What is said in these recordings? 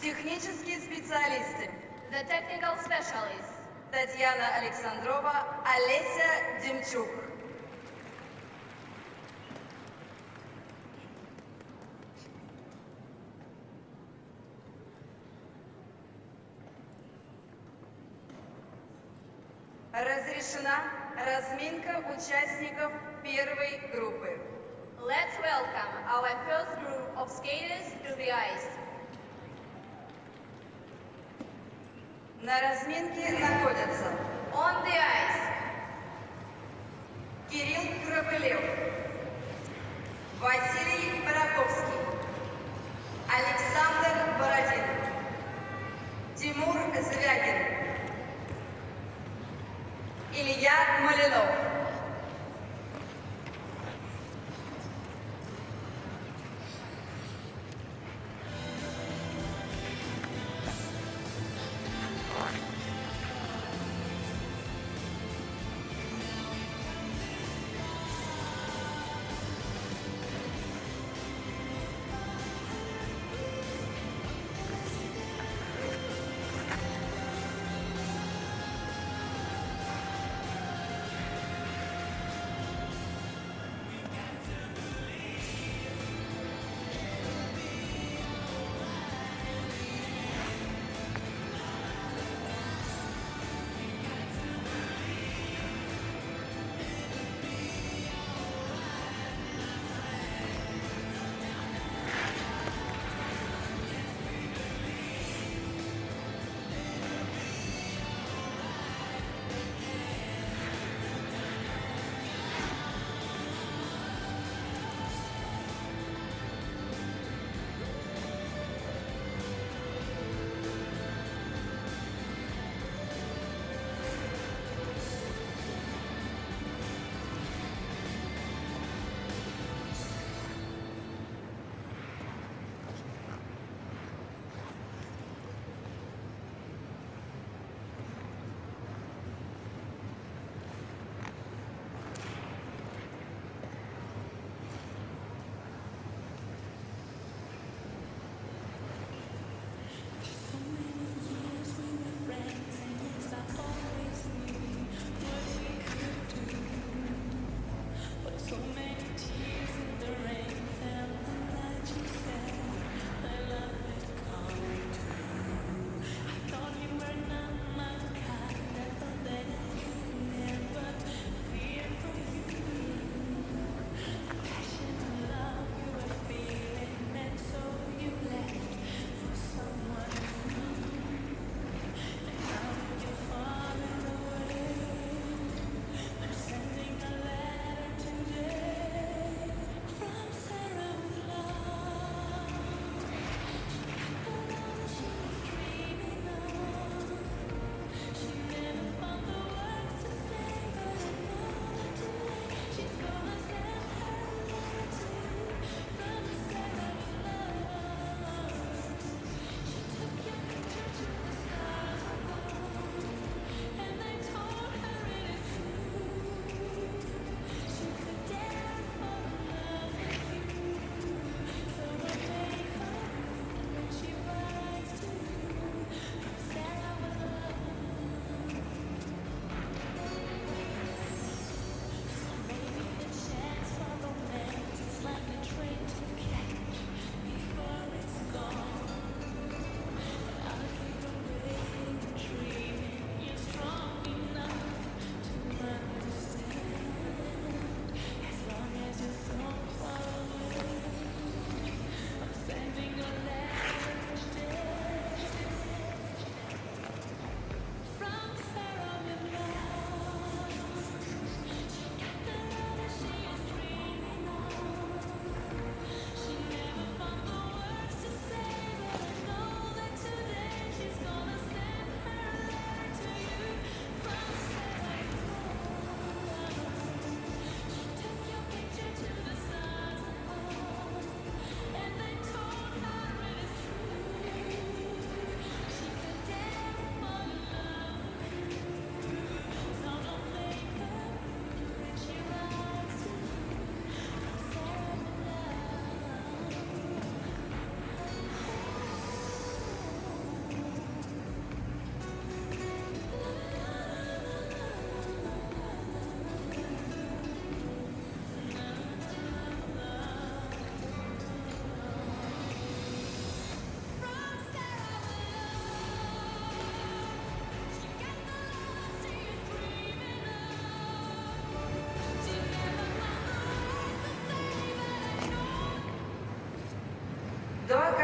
Технические специалисты. The technical specialists. Татьяна Александрова, Олеся Демчук. Разрешена разминка участников первой группы. Let's welcome our first group of skaters to the ice. На разминке находятся On the ice, Кирилл Крапылев, Василий Бараковский, Александр Бородин, Тимур Звягин, Илья Малинов.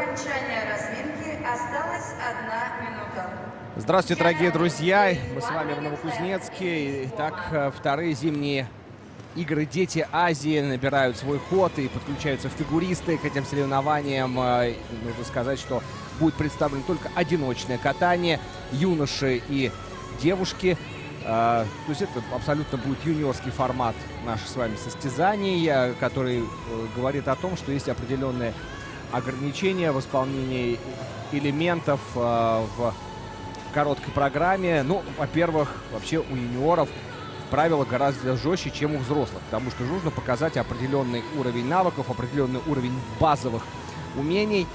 окончания разминки осталась 1 минута. Здравствуйте, дорогие друзья! Мы с вами в Новокузнецке. Итак, вторые зимние игры «Дети Азии» набирают свой ход и подключаются фигуристы к этим соревнованиям. Нужно сказать, что будет представлено только одиночное катание, юноши и девушки. То есть это абсолютно будет юниорский формат наших с вами состязаний, который говорит о том, что есть определенные ограничения в исполнении элементов в короткой программе. Ну, во-первых, вообще у юниоров правила гораздо жестче, чем у взрослых, потому что нужно показать определенный уровень навыков, определенный уровень базовых умений.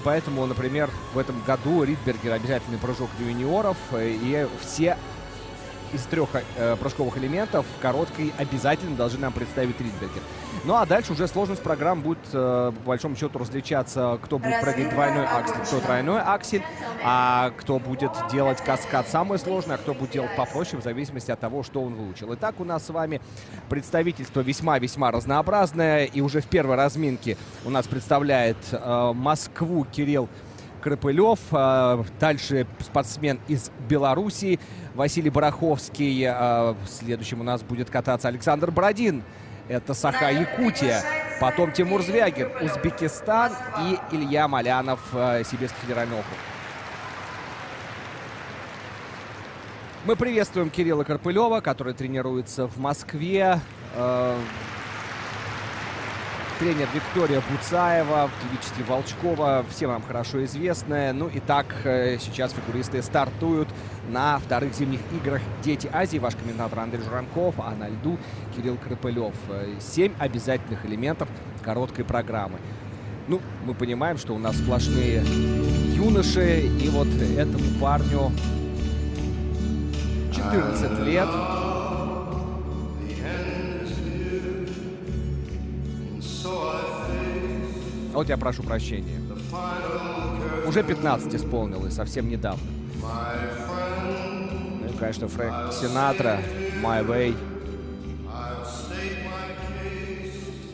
Поэтому, например, в этом году Ридбергер обязательный прыжок для юниоров, и все из 3 прыжковых элементов короткой обязательно должны нам представить Ридбергер. Ну а дальше уже сложность программ будет, по большому счету, различаться, кто будет прыгать двойной аксель, кто тройной аксель, а кто будет делать каскад самое сложное, а кто будет делать попроще, в зависимости от того, что он выучил. Итак, у нас с вами представительство весьма-весьма разнообразное, и уже в первой разминке у нас представляет Москву Кирилл Крапылев, дальше спортсмен из Белоруссии Василий Бараховский, следующим у нас будет кататься Александр Бородин, это Саха-Якутия, потом Тимур Звягин, Узбекистан, и Илья Малянов, Сибирский федеральный округ. Мы приветствуем Кирилла Крапылева, который тренируется в Москве. Тренер Виктория Буцаева в девичестве Волчкова, всем нам хорошо известная. Ну и так, сейчас фигуристы стартуют на вторых зимних играх «Дети Азии». Ваш комментатор Андрей Журанков, а на льду Кирилл Крапылев. 7 обязательных элементов короткой программы. Ну, мы понимаем, что у нас сплошные юноши, и вот этому парню 14 лет. Вот я прошу прощения. Уже 15 исполнилось, совсем недавно. Ну и, конечно, Фрэнк Синатра, My Way.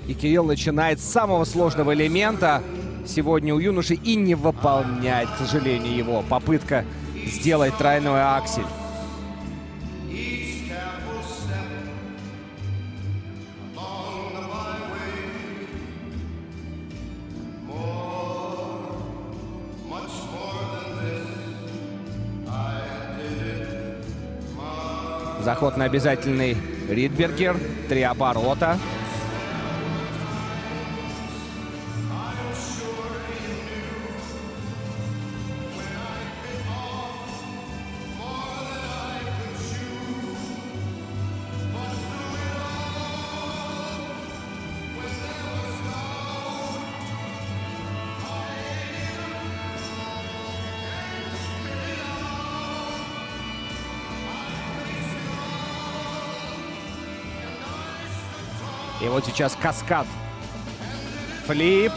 И Кирилл начинает с самого сложного элемента сегодня у юноши и не выполняет, к сожалению, его. Попытка сделать тройной аксель. Заход на обязательный Ридбергер. 3 оборота. И вот сейчас каскад. Флип.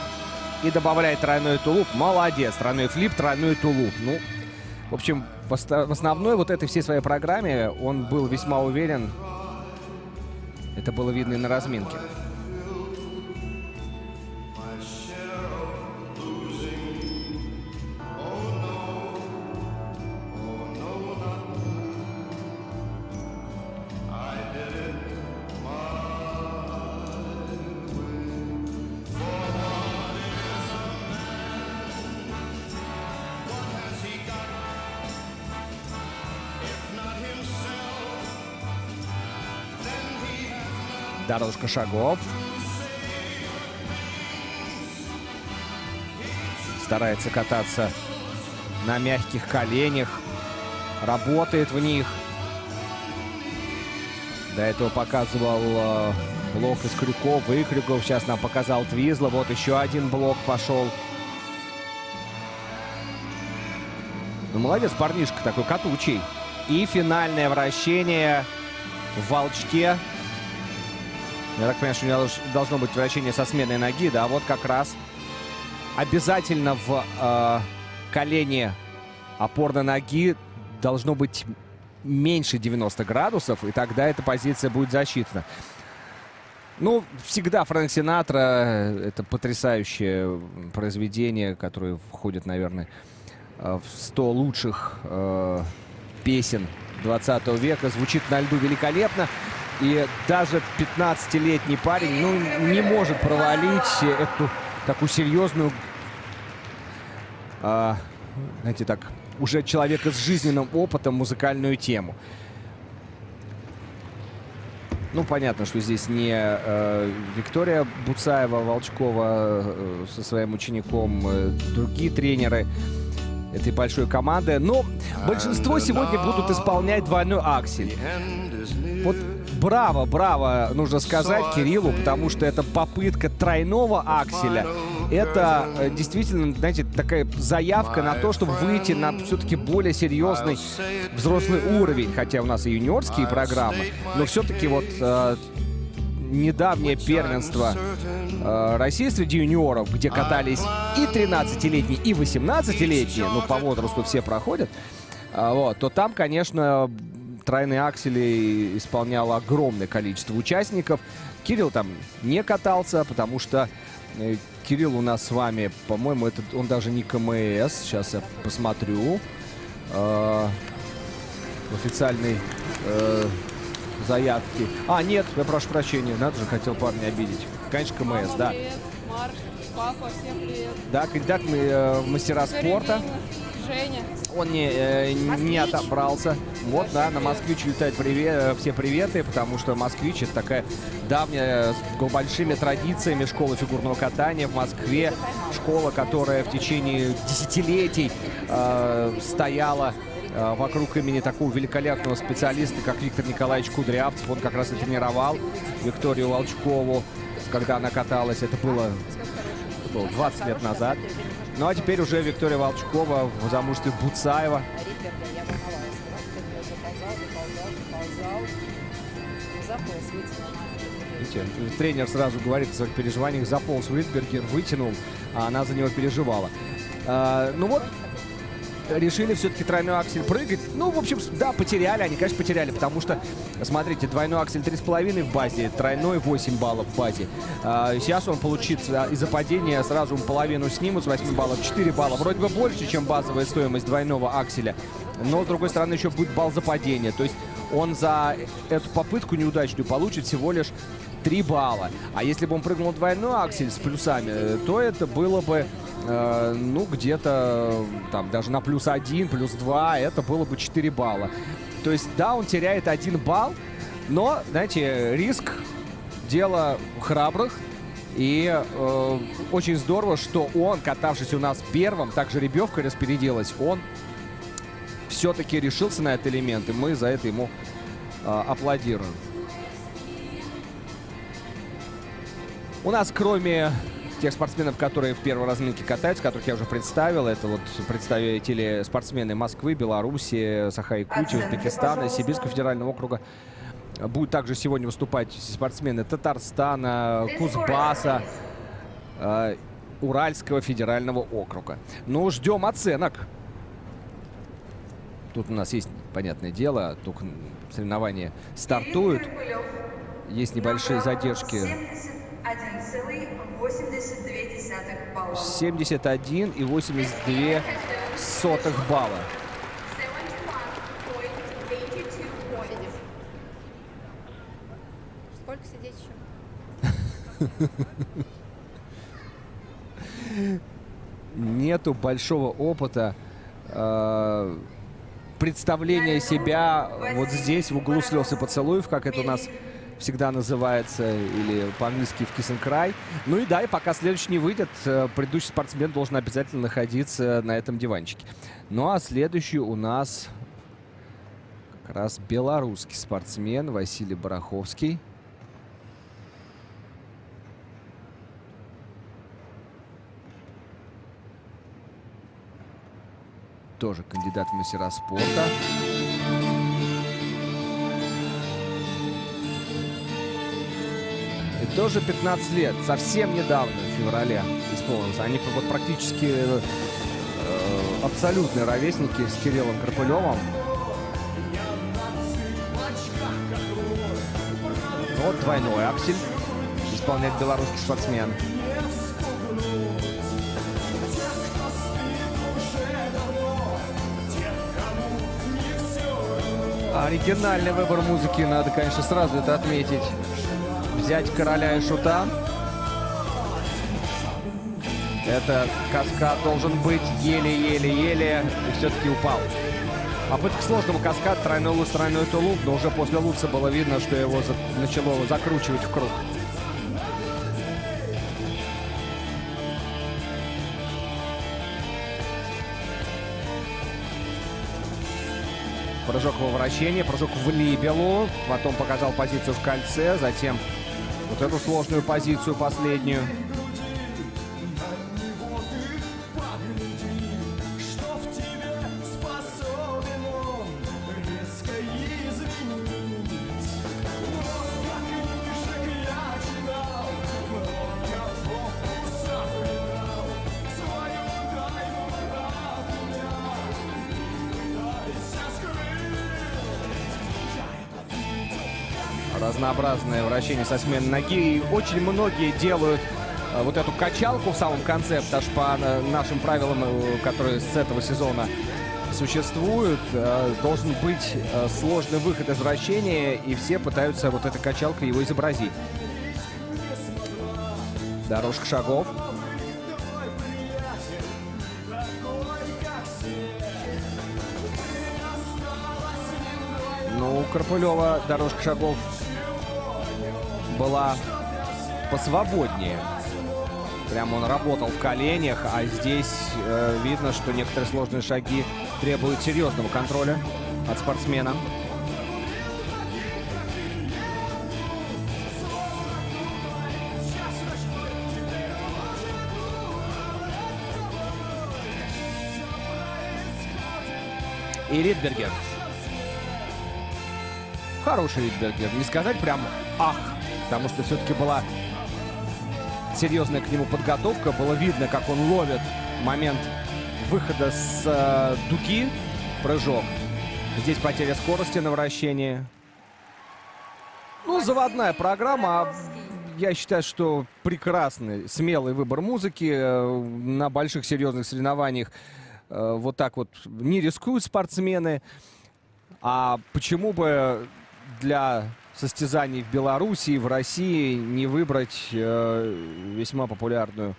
И добавляет тройной тулуп. Молодец. Тройной флип, тройной тулуп. Ну, в общем, в основной вот этой всей своей программе он был весьма уверен. Это было видно и на разминке. Дорожка шагов. Старается кататься на мягких коленях. Работает в них. До этого показывал блок из крюков, выкрюков. Сейчас нам показал Твизла. Вот еще один блок пошел. Ну, молодец, парнишка такой катучий. И финальное вращение в волчке. Я так понимаю, что у него должно быть вращение со сменой ноги. Да, вот как раз. Обязательно в колене опорной ноги должно быть меньше 90 градусов. И тогда эта позиция будет засчитана. Ну, всегда Фрэнк Синатра — это потрясающее произведение, которое входит, наверное, в 100 лучших песен 20 века. Звучит на льду великолепно. И даже 15-летний парень, ну, не может провалить эту такую серьезную, знаете, так, уже человека с жизненным опытом музыкальную тему. Ну, понятно, что здесь не Виктория Буцаева-Волчкова со своим учеником, другие тренеры этой большой команды. Но большинство сегодня будут исполнять двойной аксель. Вот браво, браво, нужно сказать Кириллу, потому что это попытка тройного акселя. Это действительно, знаете, такая заявка на то, чтобы выйти на все-таки более серьезный взрослый уровень. Хотя у нас и юниорские программы, но все-таки вот недавнее первенство России среди юниоров, где катались и 13-летние, и 18-летние, ну, по возрасту все проходят, вот, то там, конечно, тройные аксели исполняло огромное количество участников. Кирилл там не катался, потому что Кирилл у нас с вами, по-моему, он даже не КМС. Сейчас я посмотрю. В официальной заявке. Нет, я прошу прощения, надо же, хотел парня обидеть. Конечно, КМС, да. Привет, Марк, папа, всем привет. Да, кандидат в мастера спорта. Женя. Он не отобрался. Вот, да, на «Москвич» летают все приветы, потому что «Москвич» — это такая давняя, с большими традициями школа фигурного катания в Москве. Школа, которая в течение десятилетий стояла вокруг имени такого великолепного специалиста, как Виктор Николаевич Кудрявцев. Он как раз и тренировал Викторию Волчкову, когда она каталась. Это было 20 лет назад. Ну а теперь уже Виктория Волчкова в замужестве Буцаева. Видите, тренер сразу говорит о своих переживаниях. Заполз Уитбергер, вытянул, а она за него переживала. Ну вот, решили все-таки тройной аксель прыгать. Ну, в общем, да, потеряли. Они, конечно, потеряли, потому что, смотрите, двойной аксель 3,5 в базе, тройной 8 баллов в базе. Сейчас он получит из-за падения, сразу половину снимут с 8 баллов, 4 балла. Вроде бы больше, чем базовая стоимость двойного акселя. Но, с другой стороны, еще будет балл за падение. То есть он за эту попытку неудачную получит всего лишь 3 балла. А если бы он прыгнул двойной аксель с плюсами, то это было бы, ну, где-то там даже на +1, +2, это было бы 4 балла. То есть, да, он теряет 1 балл, но, знаете, риск — дело храбрых. И очень здорово, что он, катавшись у нас первым, также ребевкой распорядилась, он все-таки решился на этот элемент, и мы за это ему аплодируем. У нас, кроме тех спортсменов, которые в первой разминке катаются, которых я уже представил, это вот представители спортсмены Москвы, Беларуси, Саха-Якутии, Узбекистана, Сибирского федерального округа. Будут также сегодня выступать спортсмены Татарстана, Кузбасса, Уральского федерального округа. Ну, ждем оценок. Тут у нас есть, понятное дело, только соревнования стартуют. Есть небольшие задержки. 71,82 балла. 71,82 балла. Сколько сидеть еще? Нету большого опыта представления себя вот здесь, в углу слез и поцелуев, как это у нас всегда называется, или по-английски в kiss and cry. Ну и да, и пока следующий не выйдет, предыдущий спортсмен должен обязательно находиться на этом диванчике. Ну а следующий у нас как раз белорусский спортсмен Василий Бараховский. Тоже кандидат в мастера спорта. И тоже 15 лет. Совсем недавно, в феврале, исполнилось. Они вот практически абсолютные ровесники с Кириллом Карпылевым. Вот двойной аксель. исполняет белорусский спортсмен. Оригинальный выбор музыки, надо, конечно, сразу это отметить. Взять «Короля и Шута». Это каскад должен быть еле-еле-еле, и все-таки упал. Попытка сложного каскада, тройной луц, тройной тулуп, но уже после луца было видно, что его начало закручивать в круг. Прыжок во вращение, прыжок в либелу, потом показал позицию в кольце, затем вот эту сложную позицию последнюю. Разнообразное вращение со смены ноги. И очень многие делают вот эту качалку в самом конце, потому что по нашим правилам, которые с этого сезона существуют, должен быть сложный выход из вращения, и все пытаются вот этой качалкой его изобразить. Дорожка шагов. Ну, у Карпылева дорожка шагов была посвободнее. Прям он работал в коленях, а здесь видно, что некоторые сложные шаги требуют серьезного контроля от спортсмена. И Ридбергер. Хороший Ридбергер. Не сказать прям ах, потому что все-таки была серьезная к нему подготовка. Было видно, как он ловит момент выхода с дуги. Прыжок. Здесь потеря скорости на вращении. Ну, заводная программа. Я считаю, что прекрасный, смелый выбор музыки. На больших серьезных соревнованиях вот так вот не рискуют спортсмены. А почему бы для состязаний в Беларуси, в России не выбрать весьма популярную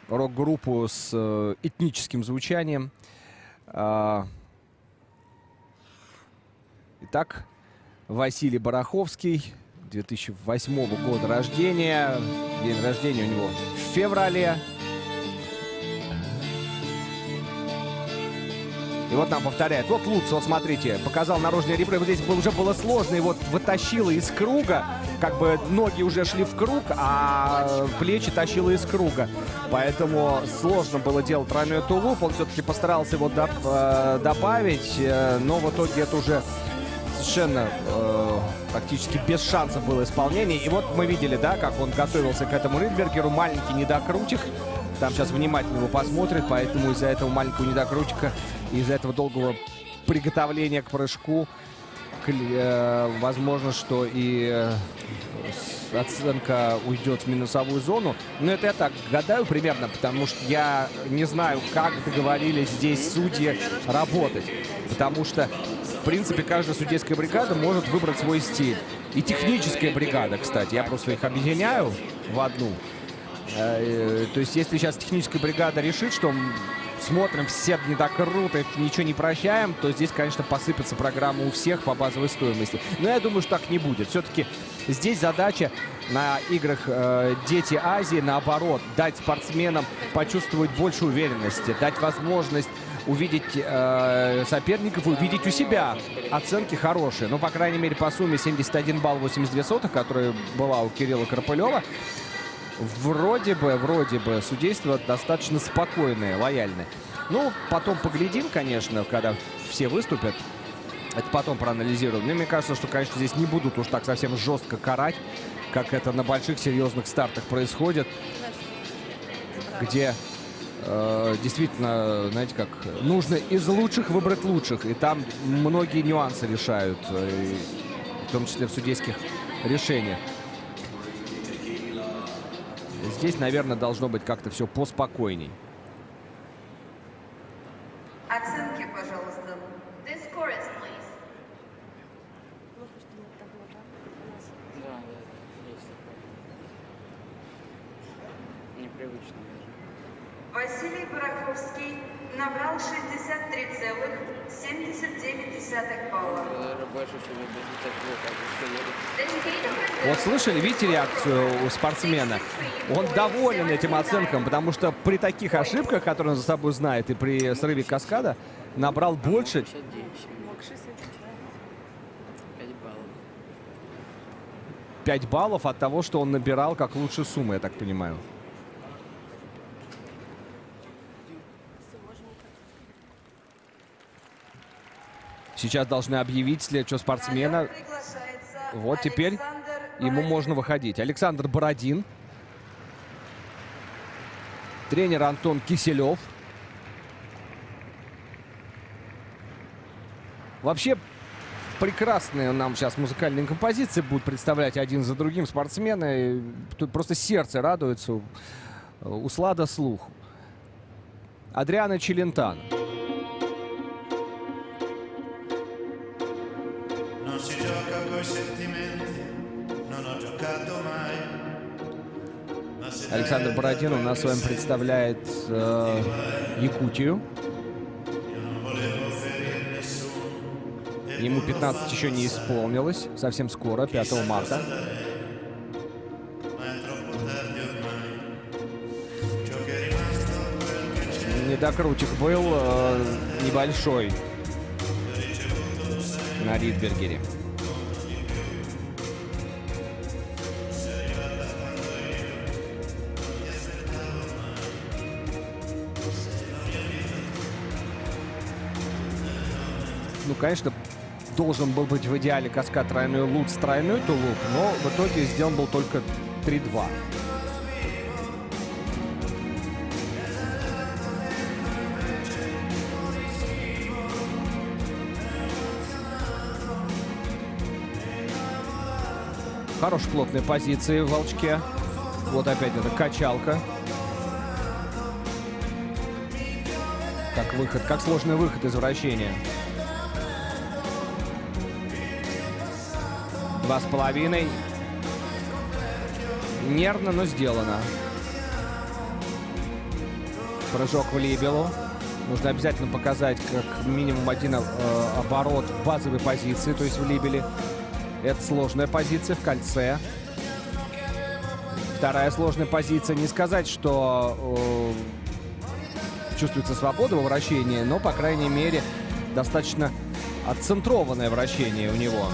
рок-группу с этническим звучанием? Итак, Василий Бараховский, 2008 года рождения. День рождения у него в феврале. И вот нам повторяет. Вот Луц, вот смотрите, показал наружные ребра. Вот здесь уже было сложно. И вот вытащило из круга. Как бы ноги уже шли в круг, а плечи тащило из круга. Поэтому сложно было делать тройной тулуп. Он все-таки постарался его добавить. Но в итоге это уже совершенно практически без шансов было исполнение. И вот мы видели, да, как он готовился к этому Ридбергеру. Маленький недокрутик. Там сейчас внимательно его посмотрит, поэтому из-за этого маленького недокрутика, из-за этого долгого приготовления к прыжку, возможно, что и оценка уйдет в минусовую зону. Но это я так гадаю примерно, потому что я не знаю, как договорились здесь судьи работать. Потому что, в принципе, каждая судейская бригада может выбрать свой стиль. И техническая бригада, кстати, я просто их объединяю в одну. То есть, если сейчас техническая бригада решит, что смотрим все недокруты, ничего не прощаем, то здесь, конечно, посыпется программа у всех по базовой стоимости. Но я думаю, что так не будет. Все-таки здесь задача на играх «Дети Азии», наоборот, дать спортсменам почувствовать больше уверенности, дать возможность увидеть соперников, увидеть у себя оценки хорошие. Ну, по крайней мере, по сумме 71 балл 82 сотых, которая была у Кирилла Карпылева. Вроде бы судейство достаточно спокойное, лояльное. Ну, потом поглядим, конечно, когда все выступят. Это потом проанализируем. Но мне кажется, что, конечно, здесь не будут уж так совсем жестко карать, как это на больших серьезных стартах происходит. Где действительно, знаете, как нужно из лучших выбрать лучших. И там многие нюансы решают, в том числе в судейских решениях. Здесь, наверное, должно быть как-то все поспокойней. Оценки, пожалуйста. This chorus, please. Да, есть такое. Непривычно даже. Василий Бараховский набрал 63,79 балла. Я даже больше, чем я даже так было, как бы сказали. The skater for Вот слышали, видите реакцию у спортсмена? Он доволен этим оценком, потому что при таких ошибках, которые он за собой знает, и при срыве каскада, набрал больше. 69, 5 баллов. 5 баллов от того, что он набирал как лучшая сумма, я так понимаю. Сейчас должны объявить следующего спортсмена. На лед приглашается Вот теперь Александр ему Бородин. можно выходить. Александр Бородин. Тренер Антон Киселев. Вообще прекрасные нам сейчас музыкальные композиции будут представлять один за другим спортсмены. Тут просто сердце радуется. Услада слух. Адриано Челентано. Non si gioca coi sentimenti, non ho giocato mai. Ma se Александр Бородин у нас с вами представляет Якутию. Ему 15 еще не исполнилось. Совсем скоро, 5 марта. ma è troppo tardi ormai. Ciò che è rimasto quel che c'è. Недокрутик был небольшой на Ридбергере. Ну, конечно, должен был быть в идеале каскад тройной лут с тройной тулуп, но в итоге сделан был только 3-2. Хорошие плотные позиции в волчке. Вот опять эта качалка. Как выход, как сложный выход из вращения. 2,5. Нервно, но сделано. Прыжок в либелу. Нужно обязательно показать как минимум один оборот в базовой позиции, то есть в либеле. Это сложная позиция в кольце. Вторая сложная позиция. Не сказать, что чувствуется свобода во вращении, но, по крайней мере, достаточно отцентрованное вращение у него.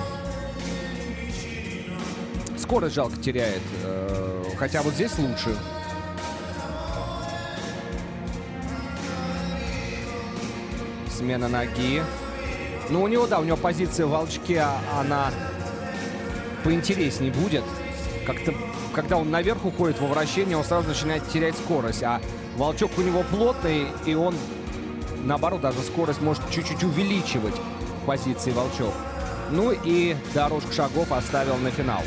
Скорость жалко теряет, хотя вот здесь лучше. Смена ноги. Ну, у него, да, у него позиция в волчке, она поинтереснее будет. Как-то, когда он наверх уходит во вращение, он сразу начинает терять скорость. А волчок у него плотный, и он, наоборот, даже скорость может чуть-чуть увеличивать в позиции волчок. Ну и дорожку шагов оставил на финал.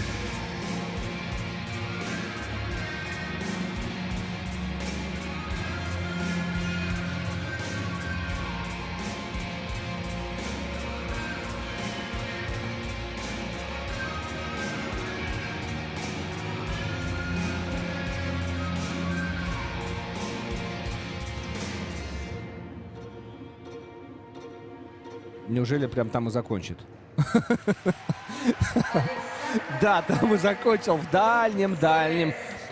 Неужели прям там и закончит? Да, там и закончил в дальнем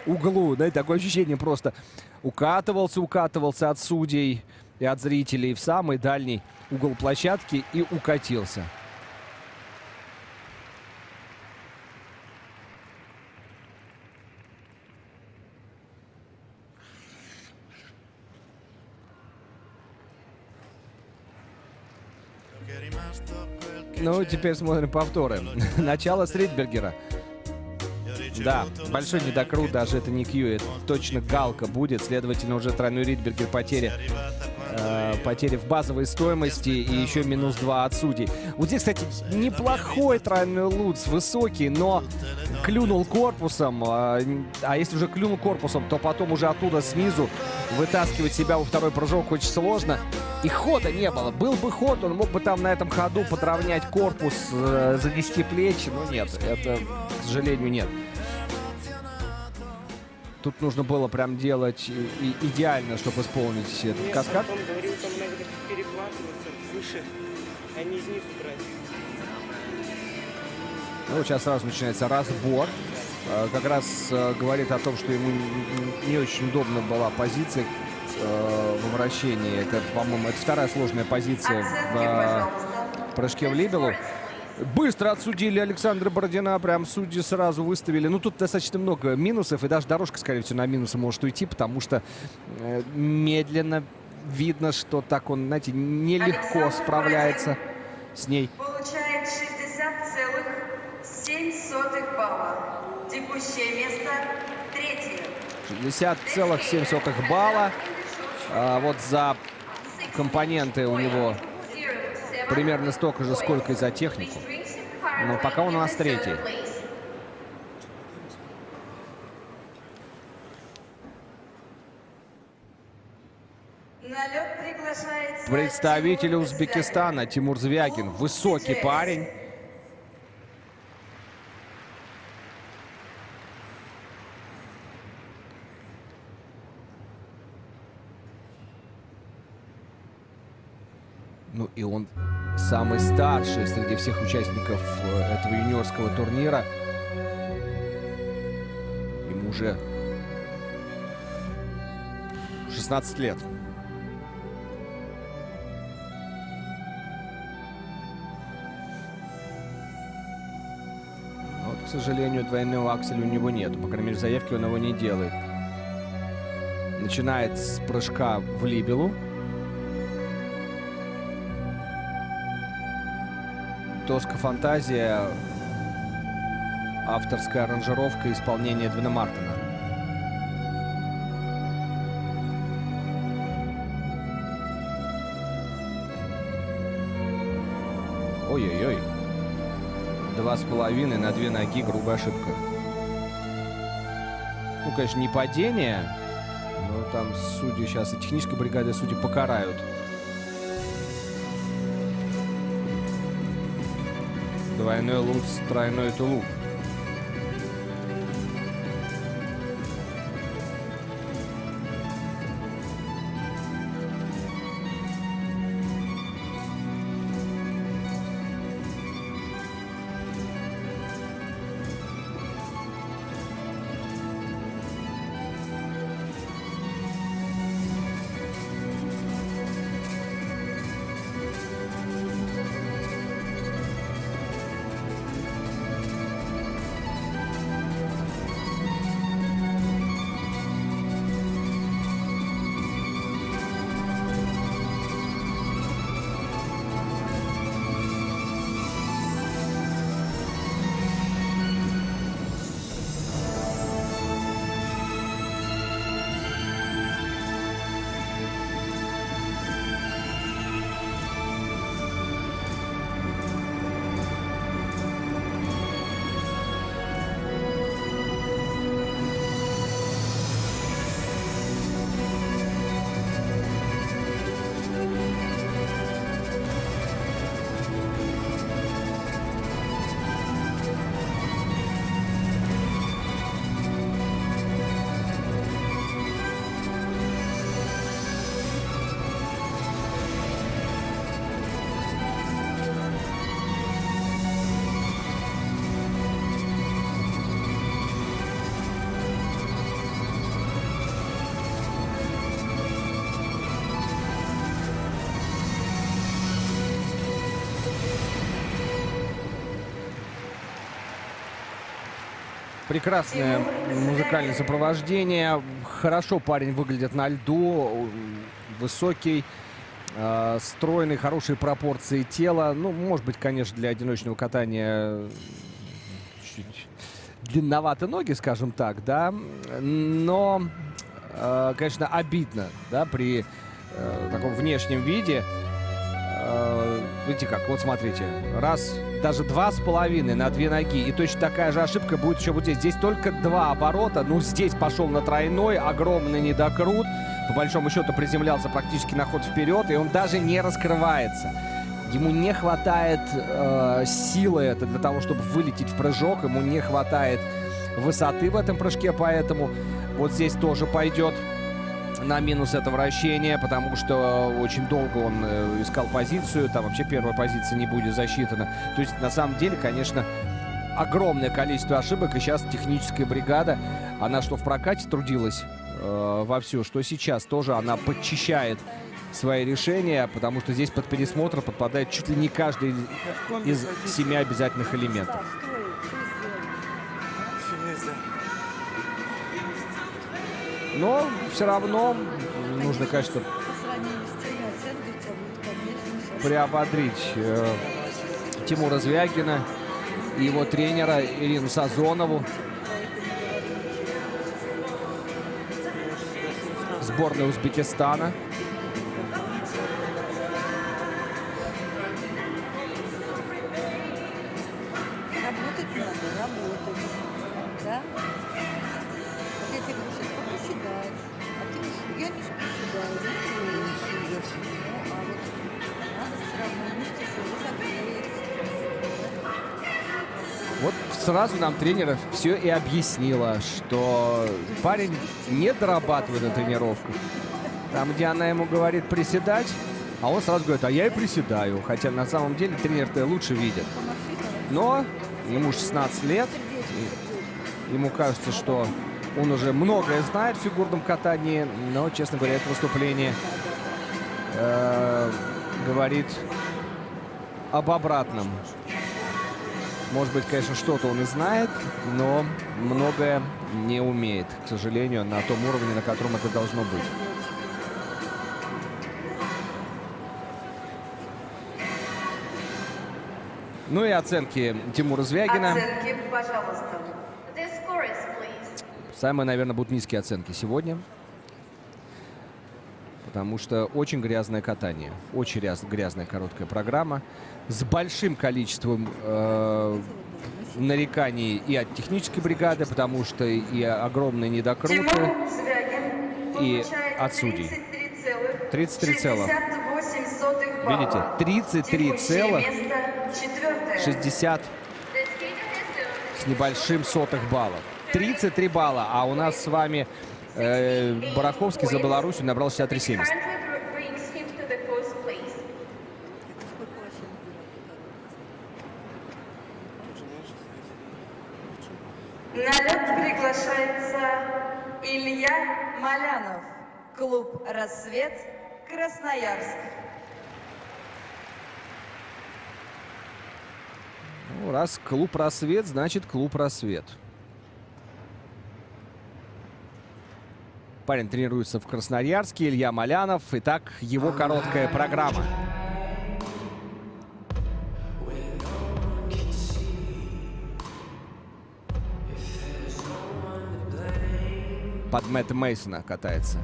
углу. Да, такое ощущение просто укатывался от судей и от зрителей в самый дальний угол площадки и укатился. Ну, теперь смотрим повторы. Начало с Ридбергера. Да, большой недокрут, даже это не Кью, это точно галка будет. Следовательно, уже тройной Ридбергер потеря потери в базовой стоимости и еще -2 от судей. Вот здесь, кстати, неплохой тройной луц, высокий, но клюнул корпусом. А если уже клюнул корпусом, то потом уже оттуда снизу вытаскивать себя во второй прыжок очень сложно. И хода не было. Был бы ход, он мог бы там на этом ходу подровнять корпус, занести плечи. Но нет, это, к сожалению, нет. Тут нужно было прям делать идеально, чтобы исполнить этот каскад. Он говорил, там надо перекладываться выше, а не снизу брать. Ну, сейчас сразу начинается разбор. Как раз говорит о том, что ему не очень удобна была позиция во вращении. Это, по-моему, это вторая сложная позиция в прыжке в либелу. Быстро отсудили Александра Бородина, прям судьи сразу выставили. Ну, тут достаточно много минусов, и даже дорожка, скорее всего, на минусы может уйти, потому что медленно видно, что так он, знаете, нелегко справляется с ней. Получает 60,7 балла. Текущее место третье. 60,7 балла. Вот за компоненты у него примерно столько же, сколько и за технику. Но пока у нас третий. На лед приглашается Представитель Тимур Узбекистана Тимур Звягин. Высокий парень. Ну и он самый старший среди всех участников этого юниорского турнира. Ему уже 16 лет. Вот, к сожалению, двойного акселя у него нет. По крайней мере, в заявке он его не делает. Начинает с прыжка в либелу. Тоска фантазия. Авторская аранжировка исполнения Эдвина Мартина. Ой-ой-ой. 2,5 на 2 ноги. Грубая ошибка. Ну, конечно, не падение. Но там судьи сейчас и технической бригады судьи покарают. Двойной луц, тройной тулуп. Прекрасное музыкальное сопровождение. Хорошо парень выглядит на льду. Высокий, стройный, хорошие пропорции тела. Ну, может быть, конечно, для одиночного катания чуть длинноваты ноги, скажем так, да. Но, конечно, обидно, да, при таком внешнем виде. Видите как, вот смотрите, раз, даже 2,5 на 2 ноги, и точно такая же ошибка будет еще вот здесь. Здесь только 2 оборота, ну здесь пошел на тройной, огромный недокрут, по большому счету приземлялся практически на ход вперед, и он даже не раскрывается. Ему не хватает силы это для того, чтобы вылететь в прыжок, ему не хватает высоты в этом прыжке, поэтому вот здесь тоже пойдет на минус это вращение, потому что очень долго он искал позицию, там вообще первая позиция не будет засчитана. То есть на самом деле, конечно, огромное количество ошибок, и сейчас техническая бригада, она что в прокате трудилась вовсю, что сейчас тоже она подчищает свои решения, потому что здесь под пересмотр подпадает чуть ли не каждый из 7 обязательных элементов. Но все равно нужно, конечно, приободрить Тимура Звягина и его тренера Ирину Сазонову. Сборная Узбекистана. Работать надо, работать. Да? Вот я тебе говорю, сейчас поприседать. А ты говоришь, я не приседаю, не лучше. Ну, а вот надо все равно вместе себе загреть. Вот сразу нам тренер все и объяснила, что парень не дорабатывает на тренировках. Там, где она ему говорит приседать, а он сразу говорит, а я и приседаю. Хотя на самом деле тренер-то лучше видит. Но ему 16 лет. Ему кажется, что он уже многое знает в фигурном катании. Но, честно говоря, это выступление говорит об обратном. Может быть, конечно, что-то он и знает, но многое не умеет, к сожалению, на том уровне, на котором это должно быть. Ну и оценки Тимура Звягина. Оценки, пожалуйста. The scores, please. Самые, наверное, будут низкие оценки сегодня. Потому что очень грязное катание. Очень грязная короткая программа. С большим количеством нареканий и от технической бригады, потому что и огромные недокруты, Тимур Звягин и получает от судей. 33,68 балла. Видите, 33 целых Текущее место четвертое. 60 The skater has done с небольшим сотых баллов. 33 балла, а у нас с вами Бараховский за Белоруссию набрал 63,70. currently brings him to the first place. На лед приглашается Илья Малянов. Клуб «Рассвет», Красноярск. Ну, раз клуб «Рассвет», значит клуб «Рассвет». Парень тренируется в Красноярске, Илья Малянов. Итак, его короткая программа. Под Мэтта Мейсона катается.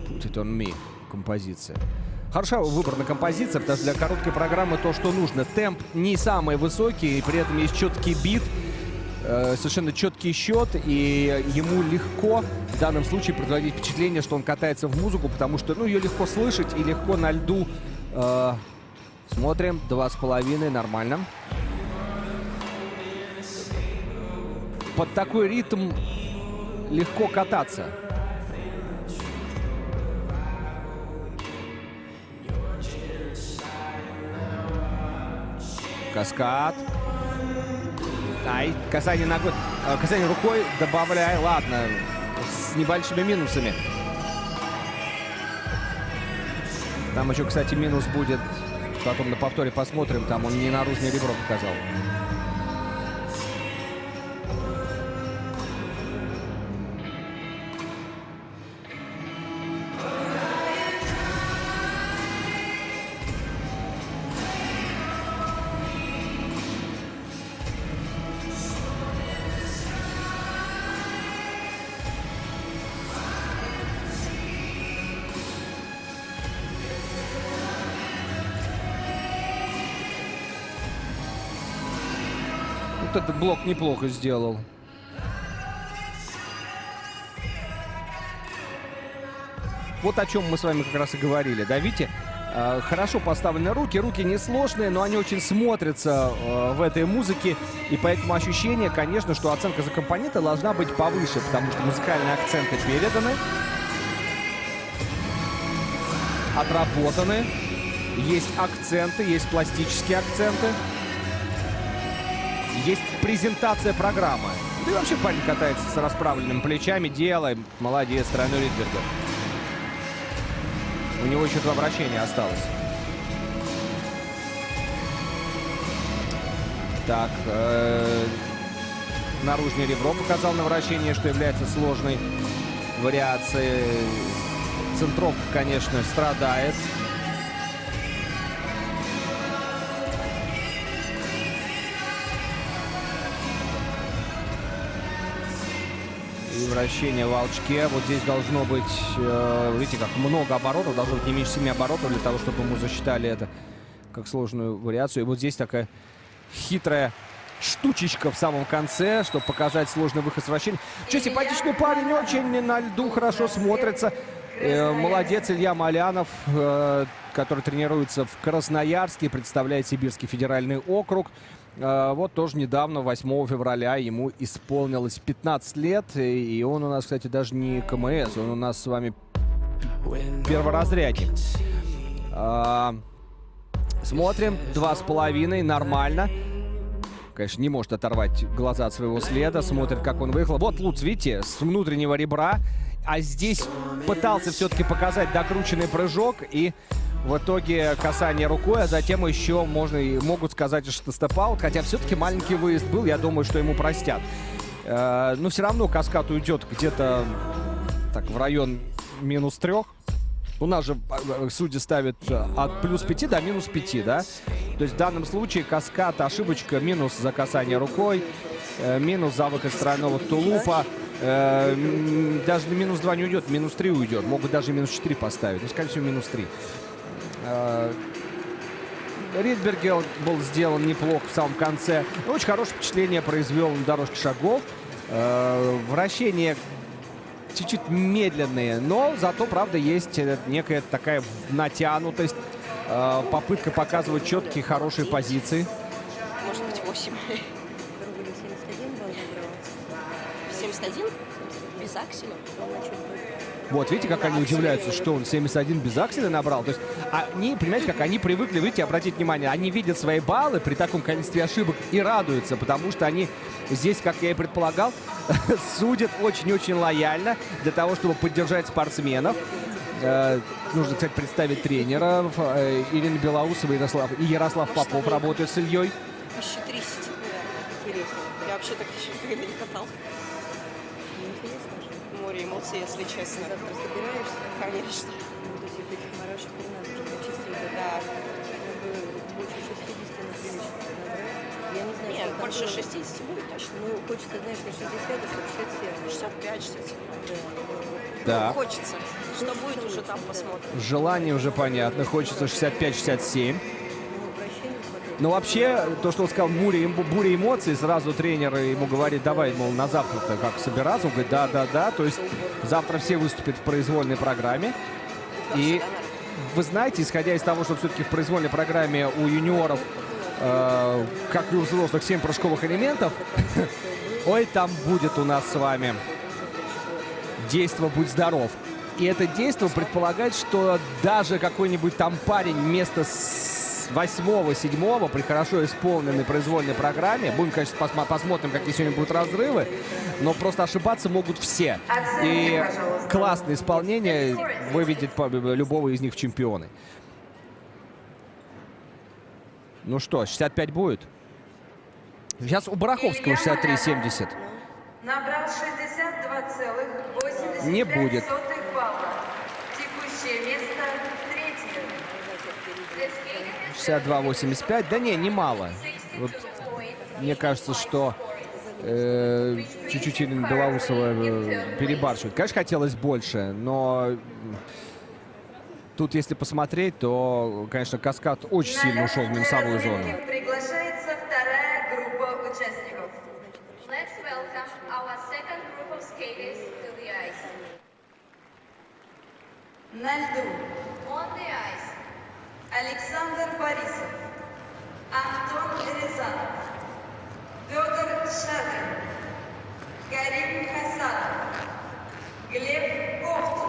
Put it on me. Композиция. Хорошая выбрана композиция, потому что для короткой программы то, что нужно. Темп не самый высокий, и при этом есть четкий бит, совершенно четкий счет, и ему легко в данном случае производить впечатление, что он катается в музыку, потому что, ну, ее легко слышать и легко на льду. Смотрим, 2,5, нормально. Под такой ритм легко кататься. Каскад. Ай, касание ногой, касание рукой добавляй. Ладно, с небольшими минусами. Там еще, кстати, минус будет. Потом на повторе посмотрим. Там он не наружное ребро показал. Вот этот блок неплохо сделал. Вот о чем мы с вами как раз и говорили. Да, видите, хорошо поставлены руки. Руки несложные, но они очень смотрятся в этой музыке. И поэтому ощущение, конечно, что оценка за компоненты должна быть повыше, потому что музыкальные акценты переданы, отработаны. Есть акценты, есть пластические акценты. Есть презентация программы. Да и вообще парень катается с расправленными плечами. Делаем. Молодец, тройной Ридбергер. У него еще 2 вращения осталось. Так. Наружное ребро показал на вращение, что является сложной вариацией. Центровка, конечно, страдает. И вращение в волчке. Вот здесь должно быть, видите, как много оборотов. Должно быть не меньше 7 оборотов для того, чтобы ему засчитали это как сложную вариацию. И вот здесь такая хитрая штучечка в самом конце, чтобы показать сложный выход с вращения. Че, симпатичный парень, очень на льду хорошо смотрится. Молодец Илья Малянов, который тренируется в Красноярске, представляет Сибирский федеральный округ. Вот тоже недавно, 8 февраля, ему исполнилось 15 лет. И он у нас, кстати, даже не КМС, он у нас с вами перворазрядник. Смотрим, 2,5, нормально. Конечно, не может оторвать глаза от своего следа. Смотрит, как он выехал. Вот Луц, видите, с внутреннего ребра. А здесь пытался все-таки показать докрученный прыжок. И в итоге касание рукой, а затем еще могут сказать, что степ-аут. Хотя все-таки маленький выезд был, я думаю, что ему простят. Но все равно каскад уйдет где-то так в район -3. У нас же судьи ставят от +5 до -5, да? То есть в данном случае каскад, ошибочка, минус за касание рукой, минус за выход с тройного тулупа. Даже на -2 не уйдет, -3 уйдет. Могут даже -4 поставить. Ну, скорее всего, -3. Ридбергер был сделан неплохо в самом конце. Очень хорошее впечатление произвел на дорожке шагов. Вращение чуть-чуть медленные, но зато, правда, есть некая такая натянутость. Попытка показывать четкие, хорошие позиции. Может быть, 8. 71? Без акселя? Вот, видите, как они удивляются, что он 71 без акселя набрал. То есть они, понимаете, как они привыкли, видите, обратите внимание, они видят свои баллы при таком количестве ошибок и радуются, потому что они здесь, как я и предполагал, судят очень-очень лояльно для того, чтобы поддержать спортсменов. Нужно, кстати, представить тренеров. Ирина Белоусова и Ярослав Попов работают с Ильей. 1030. Интересно. Я вообще так еще никогда не катал. Море эмоций, если честно. Завтра собираешься? Конечно. То есть этих марашек не надо уже начистить. Да. Больше 60 на привычку набрать. Я не знаю, Нет, что больше такое. 60 будет точно. Ну, хочется, знаешь, не 60, а 67. 65, 67. Да. Ну, хочется. Что будет, уже там посмотрим. Желание уже понятно. Хочется 65-67. Ну, прощение смотреть. Но вообще, то, что он сказал, буря эмоций, сразу тренер ему говорит, давай, мол, на завтра-то как собираться? Он говорит, да. То есть завтра все выступят в произвольной программе. И вы знаете, исходя из того, что все-таки в произвольной программе у юниоров, как и у взрослых, 7 прыжковых элементов, ой, там будет у нас с вами действо «Будь здоров». И это действо предполагает, что даже какой-нибудь там парень вместо 8-7 при хорошо исполненной произвольной программе, будем, конечно, посмотрим, какие сегодня будут разрывы, но просто ошибаться могут все. И классное исполнение выведет любого из них в чемпионы. Ну что, 65 будет? Сейчас у Бараховского 63,70. Набрал 62,85 Не будет. балла. Текущее место третье. 62,85. Да не мало. Вот, мне кажется, что чуть-чуть Ирина Белоусова перебарщивает. Конечно, хотелось больше, но тут, если посмотреть, то, конечно, каскад очень сильно ушел в минусовую зону. Приглашается вторая группа участников. На льду On the ice. Александр Борисов, Антон Рязанов, Федор Шадрин, Карим Хасанов, Глеб Ковтун.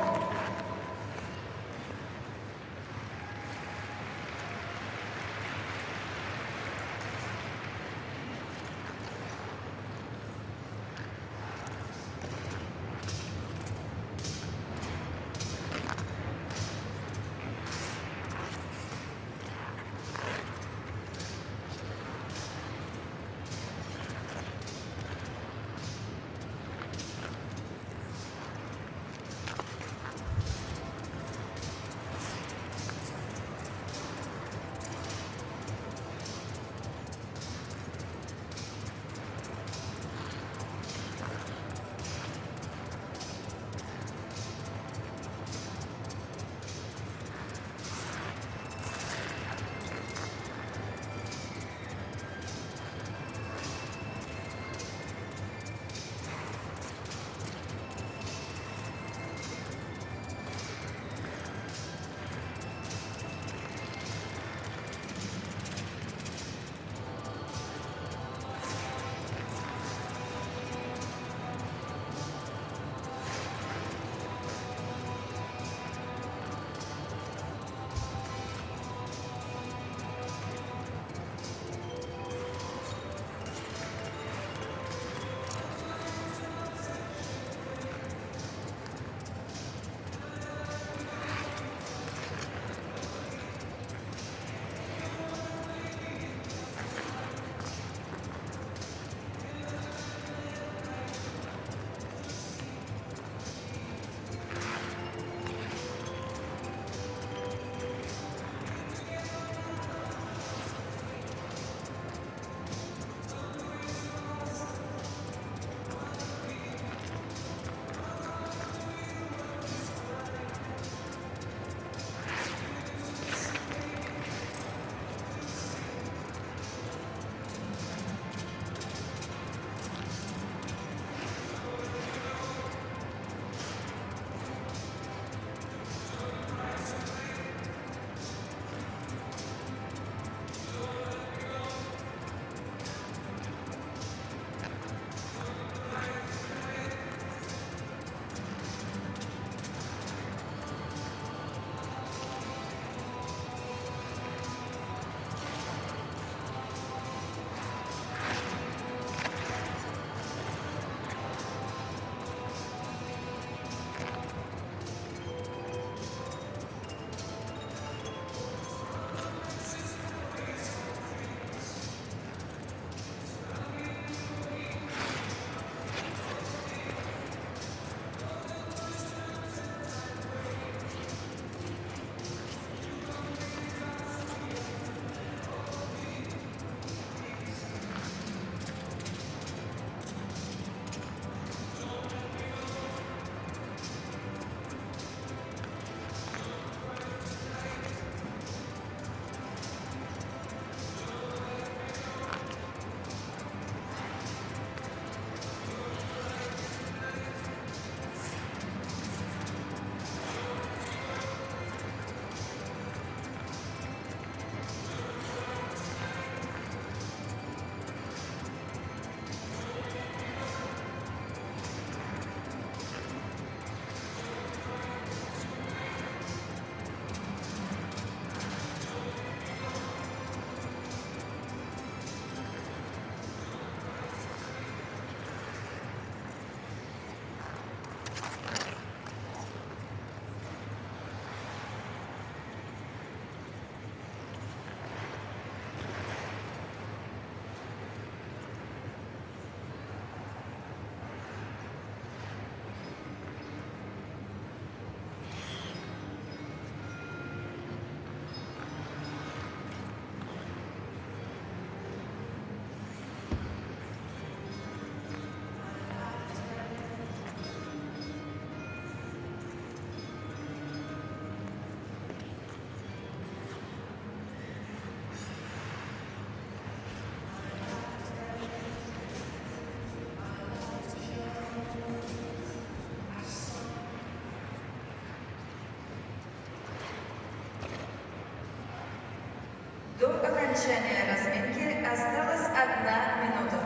До окончания разминки осталась 1 минута.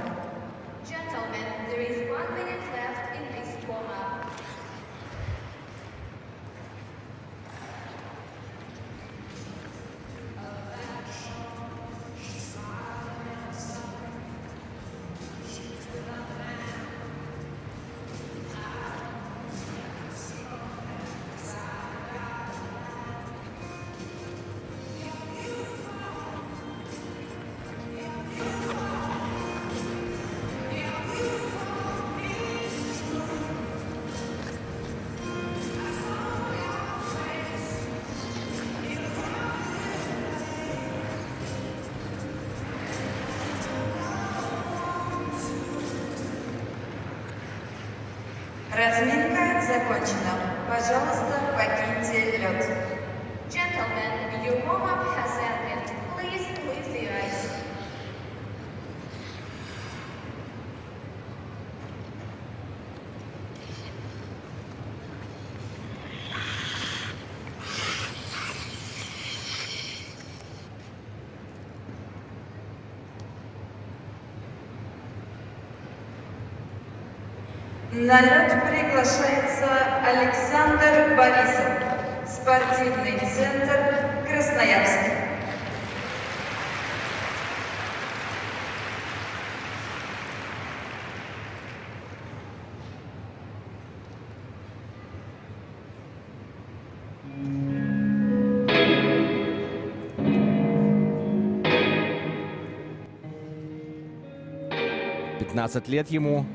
Gentlemen, there is 1 minute left in this warm-up. Разминка закончена. Пожалуйста, покиньте лед. Gentlemen, your warm-up has ended. Please leave the ice. На лед приглашается Александр Борисов, спортивный центр Красноярск. «15 лет ему».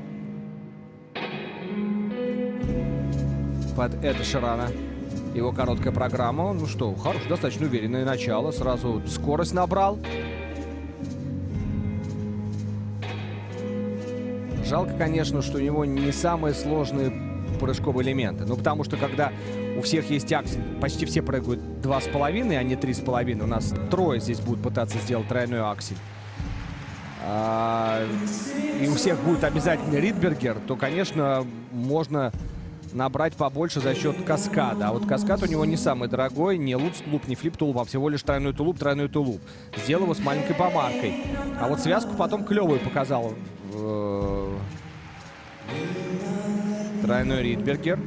Под Эда Ширана. Его короткая программа. Ну что, хорошее, достаточно уверенное начало. Сразу скорость набрал. Жалко, конечно, что у него не самые сложные прыжковые элементы. Ну, потому что когда у всех есть аксель, почти все прыгают 2,5, а не 3,5. У нас трое здесь будут пытаться сделать тройной аксель. И у всех будет обязательно Ридбергер, то, конечно, можно набрать побольше за счет каскада. А вот каскад у него не самый дорогой, не лут-тулуп, не флип-тулуп, а всего лишь тройной тулуп. Сделал его с маленькой помаркой. А вот связку потом клевую показал тройной Ридбергер.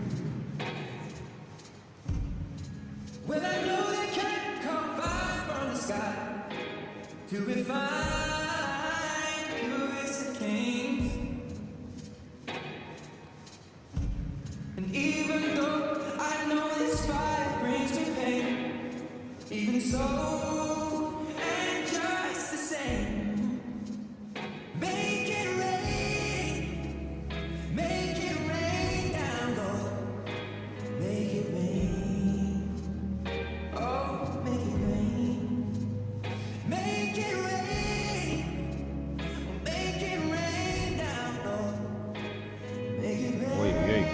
Ой-ой-ой.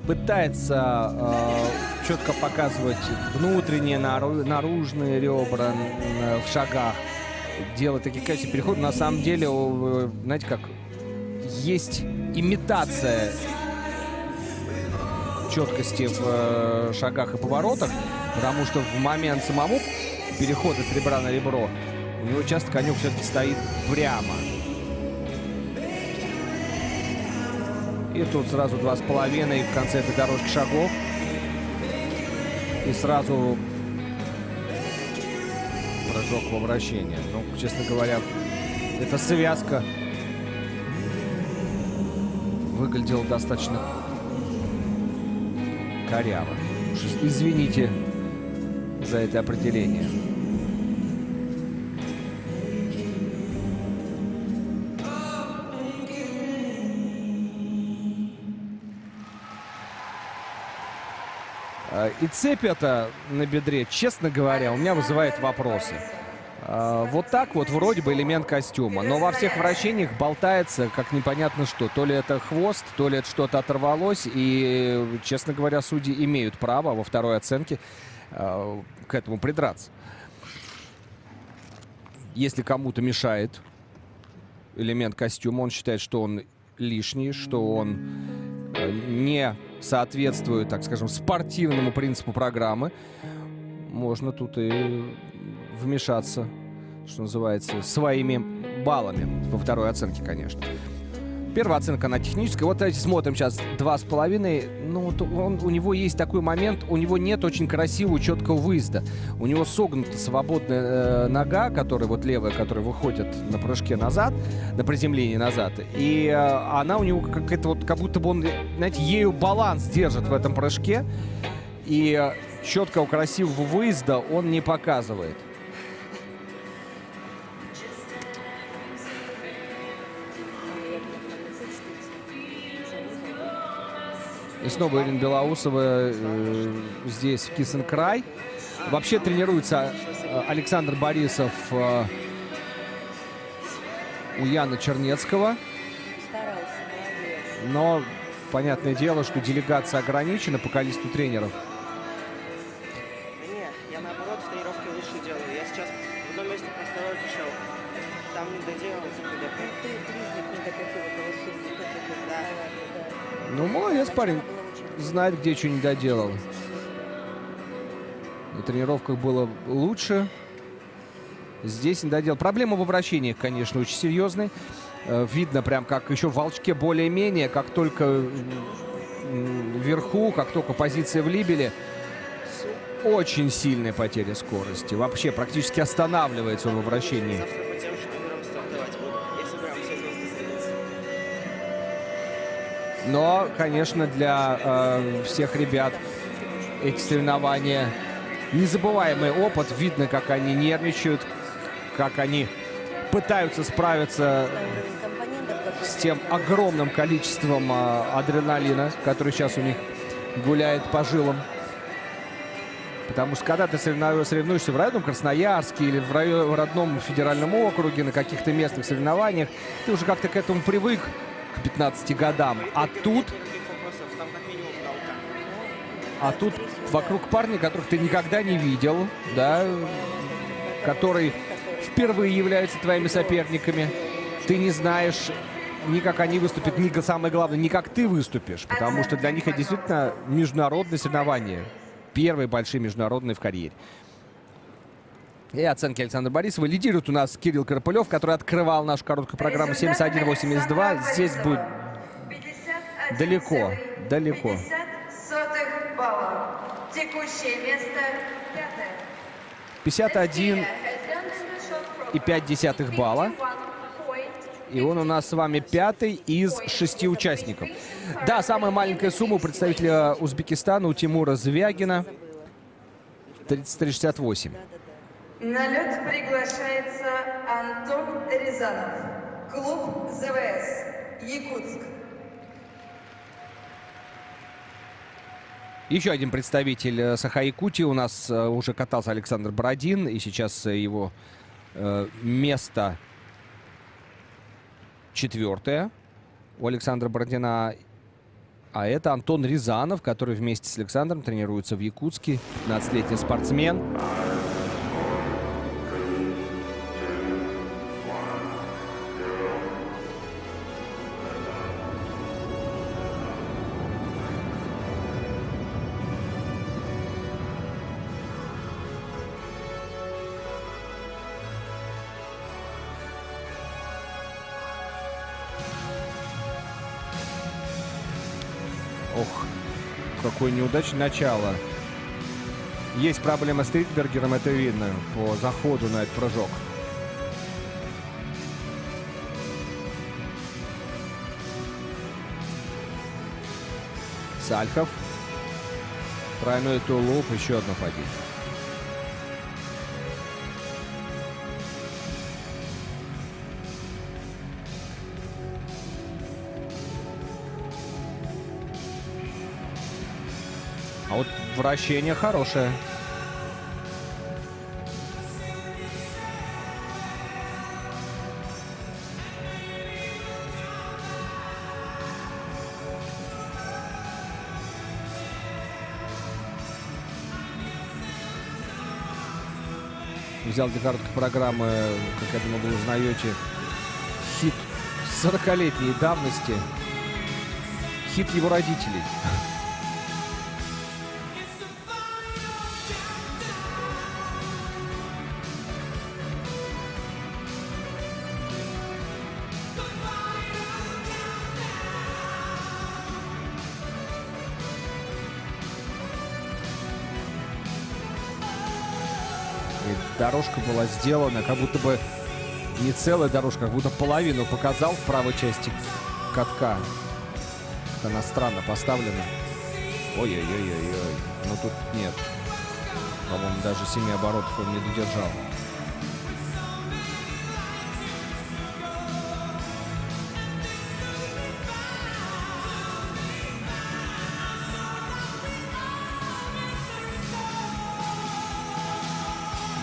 Пытается четко показывать внутренние, наружные ребра в шагах. Делать такие качественные переходы. На самом деле, знаете как, есть имитация четкости в шагах и поворотах, потому что в момент самому перехода с ребра на ребро у него часто конек все-таки стоит прямо. И тут сразу 2,5 в конце этой дорожки шагов. И сразу прыжок во вращение. Ну, честно говоря, эта связка выглядела достаточно коряво. Извините за это определение. И цепь эта на бедре, честно говоря, у меня вызывает вопросы. Вот так вот вроде бы элемент костюма, но во всех вращениях болтается как непонятно что. То ли это хвост, то ли это что-то оторвалось. И, честно говоря, судьи имеют право во второй оценке к этому придраться. Если кому-то мешает элемент костюма, он считает, что он лишний, что он не соответствует, так скажем, спортивному принципу программы, можно тут и вмешаться, что называется, своими баллами во второй оценке, конечно. Первая оценка, она техническая. Вот давайте смотрим сейчас 2,5. Ну, вот у него есть такой момент, у него нет очень красивого, четкого выезда. У него согнута свободная нога, которая вот левая, которая выходит на прыжке назад, на приземлении назад. И она у него как-то вот, как будто бы он, знаете, ею баланс держит в этом прыжке. И четкого, красивого выезда он не показывает. И снова Ирина Белоусова здесь, в Киссинг-Край. Вообще тренируется Александр Борисов у Яна Чернецкого. Но понятное дело, что делегация ограничена по количеству тренеров. Не, я наоборот в тренировке лучше делаю. Я сейчас в одном месте простой пришел. Там не доделал. Ну, молодец парень. Знает, где что не доделал. На тренировках было лучше. Здесь не доделал. Проблема во вращениях, конечно, очень серьезная. Видно прям, как еще в волчке более-менее, как только вверху, как только позиция в либеле, очень сильная потеря скорости. Вообще практически останавливается он во вращении. Завтра по тем же номерам стартовать буду, если прям все звезды садятся. Но, конечно, для всех ребят эти соревнования незабываемый опыт. Видно, как они нервничают, как они пытаются справиться с тем огромным количеством адреналина, который сейчас у них гуляет по жилам. Потому что когда ты соревнуешься в родном Красноярске или в родном федеральном округе, на каких-то местных соревнованиях, ты уже как-то к этому привык к 15 годам. А тут вокруг парни, которых ты никогда не видел, да, которые впервые являются твоими соперниками. Ты не знаешь ни как они выступят, ни, самое главное, ни как ты выступишь. Потому что для них это действительно международные соревнования. Первые большие международные в карьере. И оценки Александра Борисова. Лидирует у нас Кирилл Карпылев, который открывал нашу короткую программу 71-82. Здесь будет далеко. 50 баллов. Текущее место 51,5 балла. И он у нас с вами 5-й из 6 участников. Да, самая маленькая сумма у представителя Узбекистана, у Тимура Звягина. 33,68. На лед приглашается Антон Рязанов. Клуб ЗВС. Якутск. Еще один представитель Саха-Якутии. У нас уже катался Александр Бородин. И сейчас его место 4-е у Александра Бородина. А это Антон Рязанов, который вместе с Александром тренируется в Якутске. 15-летний спортсмен. Ох, какое неудачное начало. Есть проблема с Ридбергером, это видно по заходу на этот прыжок. Сальхов. Тройной тулуп, еще одно падение. А вот вращение хорошее. Взял для короткой программы, как я думаю, вы узнаете, хит 40-летней давности. Хит его родителей. дорожка была сделана, как будто бы не целая дорожка, как будто половину показал в правой части катка. Она странно поставлена. Ой-ой-ой-ой-ой. Но тут нет. По-моему, даже 7 оборотов он не додержал.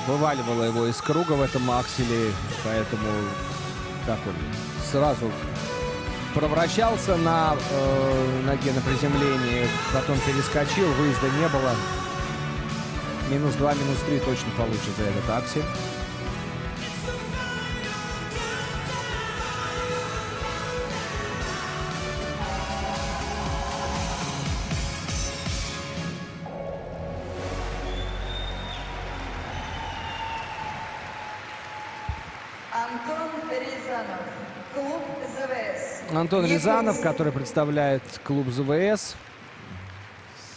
Вываливало его из круга в этом акселе, поэтому как он сразу провращался на ноге на приземлении, потом перескочил, выезда не было. -2, -3 точно получит за этот аксель. Антон Рязанов, клуб ЗВС. Антон Рязанов, Якутск. который представляет клуб ЗВС,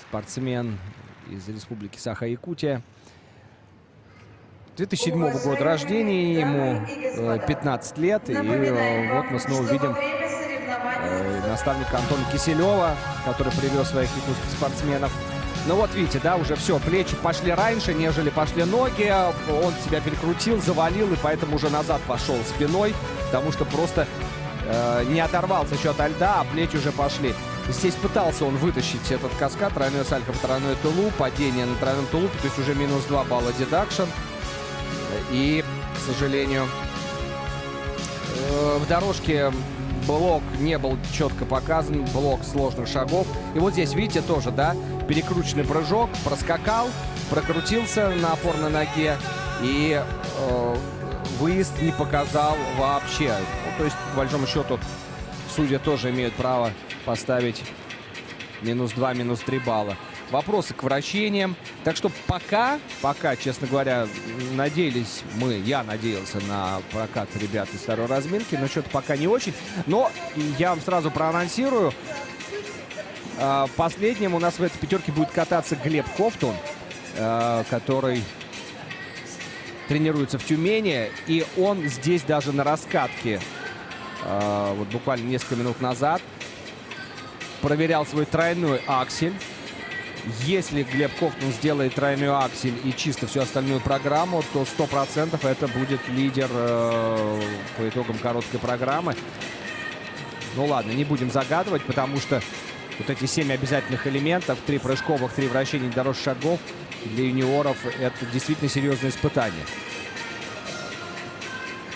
спортсмен из Республики Саха-Якутия. 2007 года рождения, ему 15 лет, и вот мы снова видим наставника Антона Киселева, который привез своих якутских спортсменов. Ну вот видите, да, уже все, плечи пошли раньше, нежели пошли ноги. Он себя перекрутил, завалил, и поэтому уже назад пошел спиной, потому что просто не оторвался еще от льда, а плечи уже пошли. Здесь пытался он вытащить этот каскад, тройное сальто по тройной тулуп, падение на тройном тулупе, то есть уже -2 балла дедакшн. И, к сожалению, в дорожке блок не был четко показан, блок сложных шагов. И вот здесь, видите, тоже, да, перекрученный прыжок, проскакал, прокрутился на опорной ноге и выезд не показал вообще. Ну, то есть, по большому счету, судьи тоже имеют право поставить -2, -3 балла. Вопросы к вращениям. Так что пока, честно говоря, я надеялся на прокат ребят из второй разминки, но что-то пока не очень. Но я вам сразу проанонсирую. Последним у нас в этой пятерке будет кататься Глеб Ковтун, который тренируется в Тюмени. И он здесь даже на раскатке, вот буквально несколько минут назад, проверял свой тройной аксель. Если Глеб Ковтун сделает тройной аксель и чисто всю остальную программу, то 100% это будет лидер по итогам короткой программы. Ну ладно, не будем загадывать, потому что вот эти 7 обязательных элементов, 3 прыжковых, 3 вращений дорожных шагов для юниоров, это действительно серьезное испытание.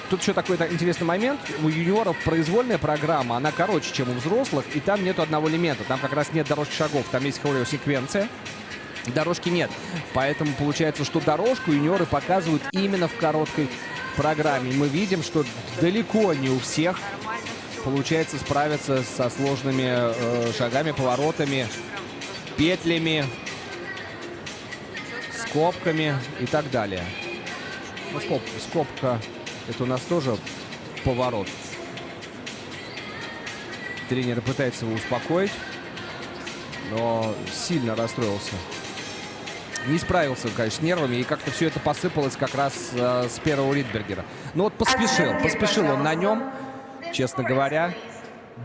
Тут еще такой интересный момент. У юниоров произвольная программа, она короче, чем у взрослых, и там нету одного элемента. Там как раз нет дорожных шагов, там есть хореосеквенция. Дорожки нет. Поэтому получается, что дорожку юниоры показывают именно в короткой программе. И мы видим, что далеко не у всех получается справиться со сложными шагами, поворотами, петлями, скобками и так далее. Ну, скобка. Это у нас тоже поворот. Тренер пытается его успокоить, но сильно расстроился. Не справился, конечно, с нервами, и как-то все это посыпалось как раз с первого Ридбергера. Но вот поспешил он на нем, честно говоря.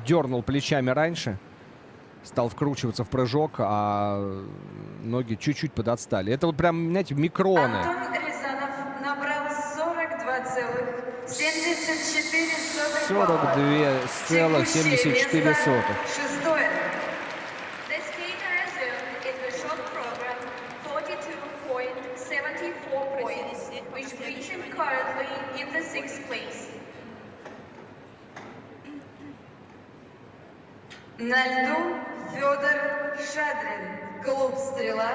Дернул плечами раньше, стал вкручиваться в прыжок, а ноги чуть-чуть подотстали. Это вот прям, знаете, микроны. Антон Рязанов набрал 42,74. Шестое. The skater resumed in the short program 42.74 points, which brings him currently in the 6th place. На льду Федор Шадрин, клуб «Стрела»,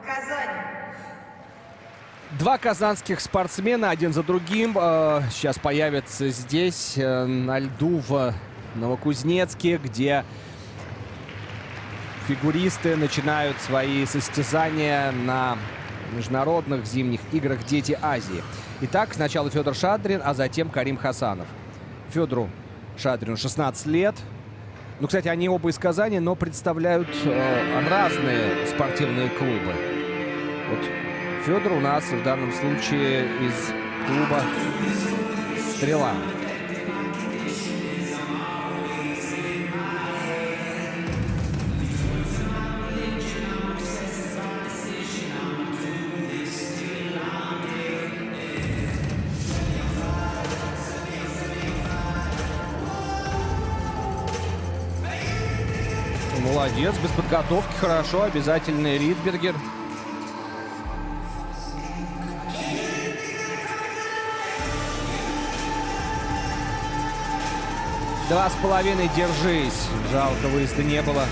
Казань. Два казанских спортсмена один за другим сейчас появятся здесь на льду в Новокузнецке, где фигуристы начинают свои состязания на международных зимних играх «Дети Азии». Итак, сначала Федор Шадрин, а затем Карим Хасанов. Федору Шадрину 16 лет. Ну, кстати, они оба из Казани, но представляют разные спортивные клубы. Вот Федор у нас в данном случае из клуба «Стрела». Молодец, без подготовки, хорошо, обязательный Ридбергер. Два с половиной, держись. Жалко, выезда не было.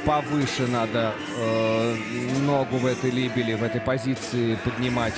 Повыше надо ногу в этой либели, в этой позиции поднимать.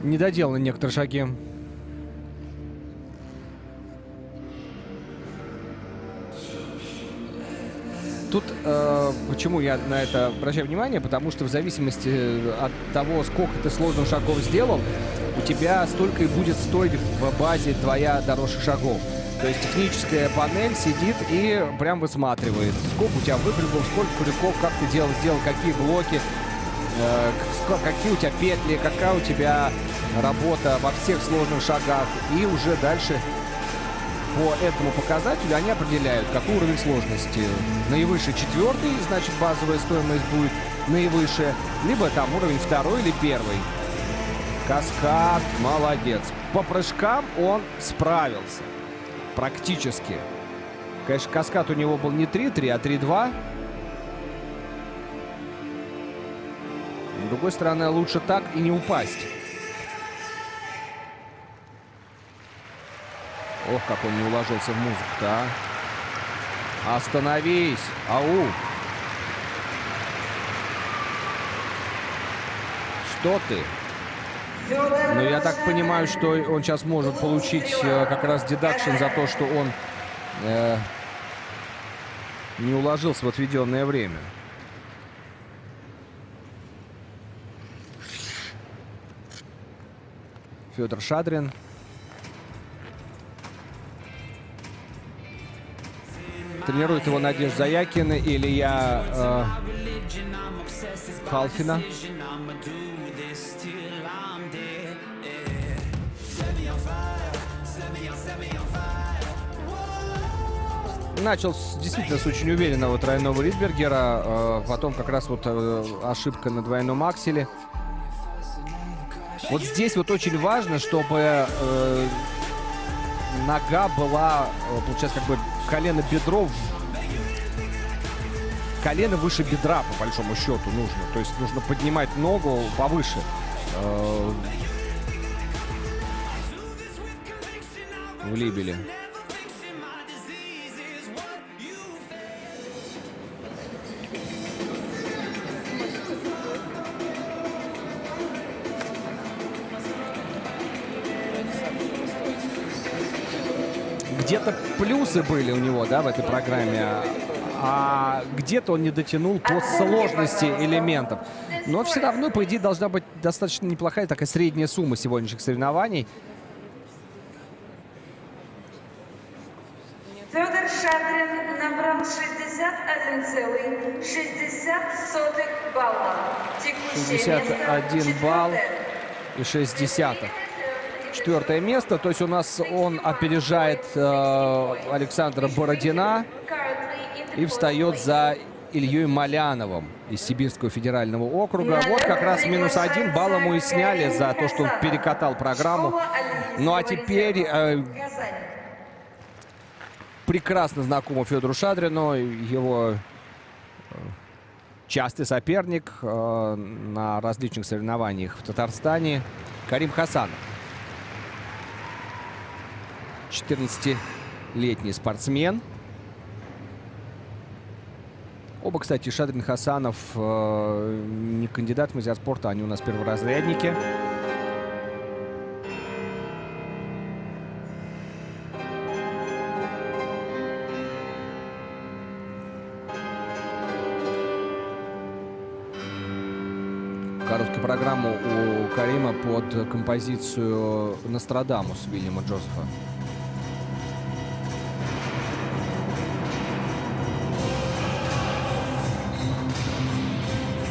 Не доделаны некоторые шаги. Тут почему я на это обращаю внимание? Потому что в зависимости от того, сколько ты сложных шагов сделал, у тебя столько и будет стоить в базе твоя дорожка шагов. То есть техническая панель сидит и прям высматривает, сколько у тебя выпрыгнул, сколько крюков, как ты сделал какие блоки, какие у тебя петли, какая у тебя работа во всех сложных шагах. И уже дальше по этому показателю они определяют, какой уровень сложности. Наивысший 4-й, значит базовая стоимость будет наивысшая, либо там уровень 2-й или 1-й. Каскад, молодец. По прыжкам он справился. Практически. Конечно, каскад у него был не 3-3, а 3-2. С другой стороны, лучше так и не упасть. Ох, как он не уложился в музыку-то, а. Остановись! Ау! Что ты? Но я так понимаю, что он сейчас может получить как раз дедакшн за то, что он не уложился в отведенное время. Федор Шадрин. Тренирует его Надежда Заякина и Илья Халфина. Начал действительно с очень уверенного тройного Ридбергера. Потом как раз вот ошибка на двойном акселе. Вот здесь вот очень важно, чтобы нога была, получается, как бы колено-бедро, колено выше бедра, по большому счету, нужно. То есть нужно поднимать ногу повыше. В либеле. Где-то плюсы были у него, да, в этой программе, а где-то он не дотянул по сложности элементов. Но все равно, по идее, должна быть достаточно неплохая такая средняя сумма сегодняшних соревнований. Федор Шадрин набрал 61,60 балла. Текущее 61 место балл четвертое. и 6 десятых. Четвертое место, то есть у нас он опережает Александра Бородина и встает за Ильей Маляновым из Сибирского федерального округа. Вот как раз -1 балл ему и сняли за то, что он перекатал программу. Ну а теперь прекрасно знакомый Федору Шадрину, его частый соперник на различных соревнованиях в Татарстане Карим Хасанов. 14-летний спортсмен. Оба, кстати, Шадрин, Хасанов не кандидат в мастера спорта, они у нас перворазрядники. Короткую программу у Карима под композицию «Нострадамус» Вильяма Джозефа.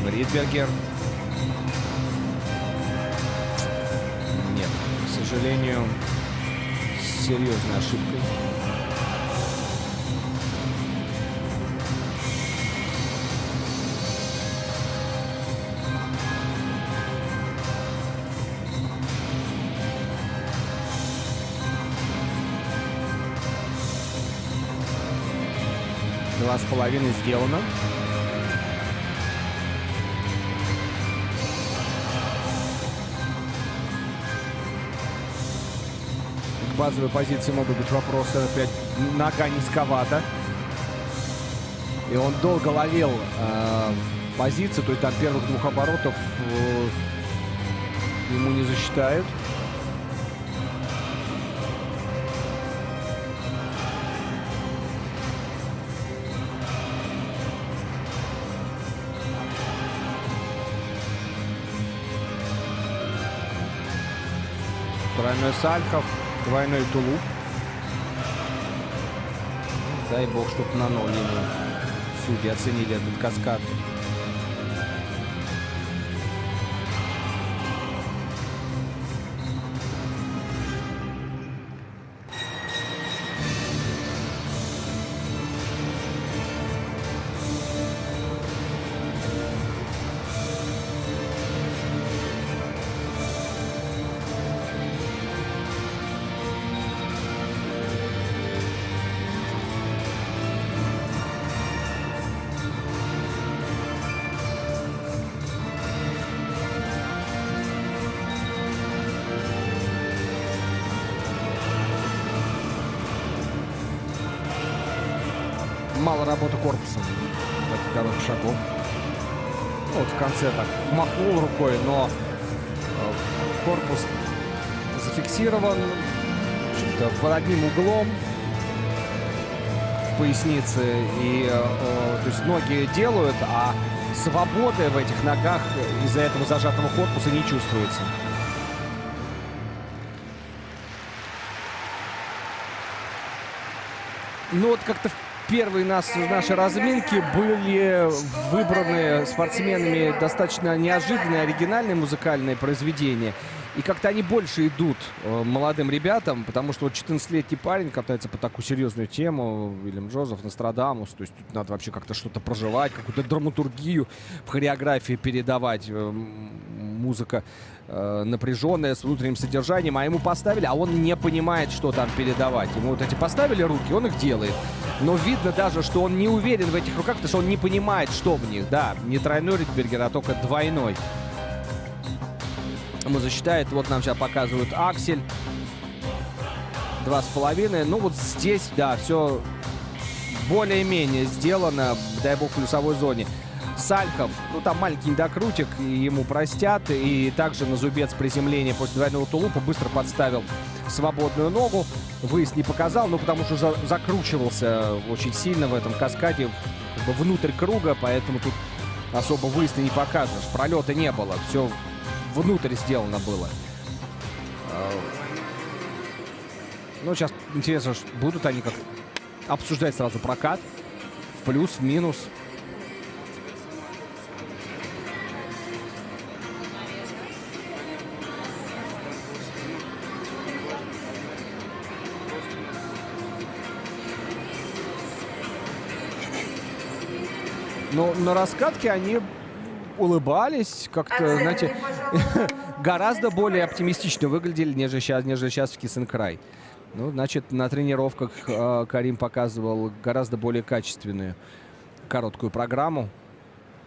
Ридбергер. Нет, к сожалению, с серьезной ошибкой. Два с половиной сделано. К базовой позиции могут быть вопросы. Опять нога низковата. И он долго ловил позицию. То есть там первых двух оборотов ему не засчитают. Тройной Сальхов, двойной тулуп. Дай бог, чтобы на ноль ему судьи оценили этот каскад. Мало работы корпусом. Таких коротких шагов. Ну, вот в конце так махнул рукой, но корпус зафиксирован под одним углом в пояснице. И то есть ноги делают, а свободы в этих ногах из-за этого зажатого корпуса не чувствуется. Ну вот как-то первые наши разминки были выбраны спортсменами достаточно неожиданные, оригинальные музыкальные произведения. И как-то они больше идут молодым ребятам, потому что вот 14-летний парень катается по такую серьезную тему, Вильям Джозеф, Нострадамус. То есть тут надо вообще как-то что-то проживать, какую-то драматургию в хореографии передавать. Музыка напряженная, с внутренним содержанием, а ему поставили, а он не понимает, что там передавать. Ему вот эти поставили руки, он их делает. Но видно даже, что он не уверен в этих руках, потому что он не понимает, что в них. Да, не тройной Ридбергер, а только двойной. Ему засчитает, вот нам сейчас показывают аксель. 2,5. Ну вот здесь, да, все более-менее сделано, дай бог, в плюсовой зоне. Сальхов, ну там маленький недокрутик, ему простят. И также на зубец приземления после двойного тулупа быстро подставил свободную ногу. Выезд не показал, ну потому что закручивался очень сильно в этом каскаде как бы внутрь круга, поэтому тут особо выезд и не покажешь. Пролета не было, все внутрь сделано было. Ну сейчас интересно, будут они как обсуждать сразу прокат, в плюс, в минус. Но на раскатке они улыбались, как-то, знаете, гораздо более оптимистично выглядели, нежели сейчас в Кисенкрай. Ну, значит, на тренировках Карим показывал гораздо более качественную короткую программу.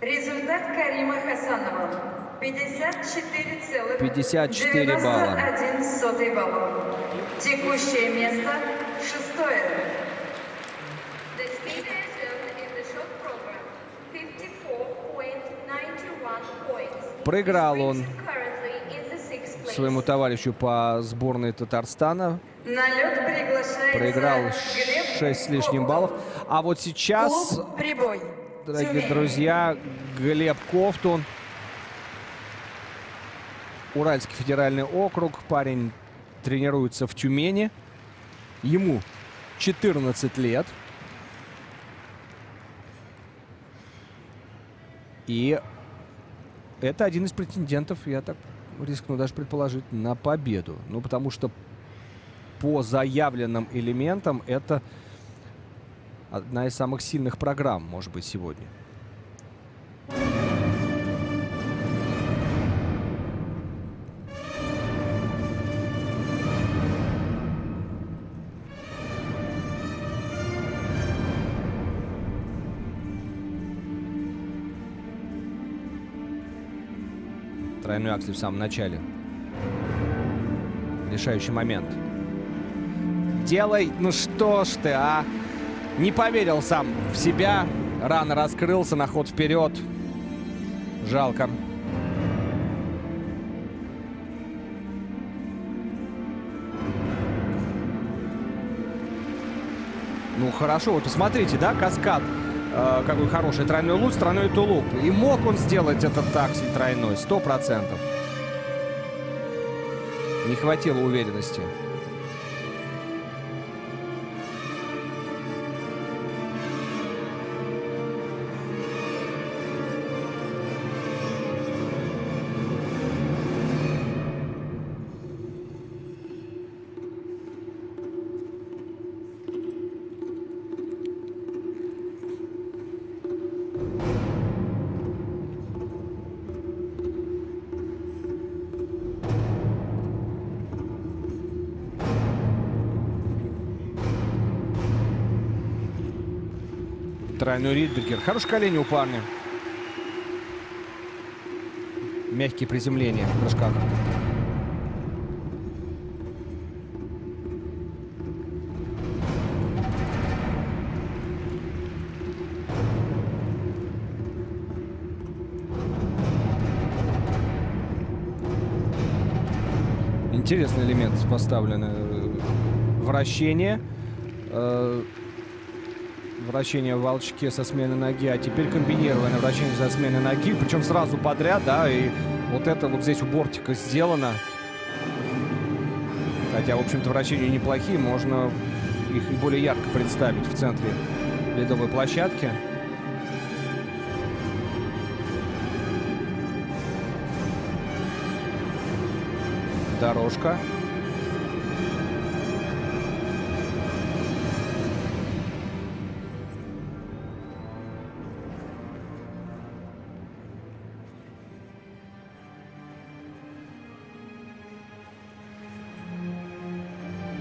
Результат Карима Хасанова 54,91 54 балла. балла. Текущее место шестое. The skater is done in the short program. 54.91 points. Проиграл он Currently in the sixth place. своему товарищу по сборной Татарстана. На лед приглашается Проиграл Глеб 6 с лишним баллов. А вот сейчас, Клуб «Прибой». дорогие Тюмень. друзья, Глеб Ковтун. Уральский федеральный округ. Парень тренируется в Тюмени. Ему 14 лет. И это один из претендентов, я так рискну даже предположить, на победу. Ну, потому что по заявленным элементам это одна из самых сильных программ, может быть, сегодня. Тройной аксель в самом начале. Решающий момент. Делай, ну что ж ты, а? Не поверил сам в себя. Рано раскрылся на ход вперед. Жалко. Ну хорошо, вот посмотрите, да, каскад. Какой хороший тройной луз, тройной тулуп. И мог он сделать этот аксель тройной, 100%. Не хватило уверенности. Тройной Ридбергер. Хорошее колени у парня. Мягкие приземления в прыжках. Интересный элемент поставлены. Вращение. Вращение в волчке со смены ноги, а теперь комбинированное вращение со смены ноги, причем сразу подряд, да, и вот это вот здесь у бортика сделано. Хотя, в общем-то, вращения неплохие, можно их и более ярко представить в центре ледовой площадки. Дорожка.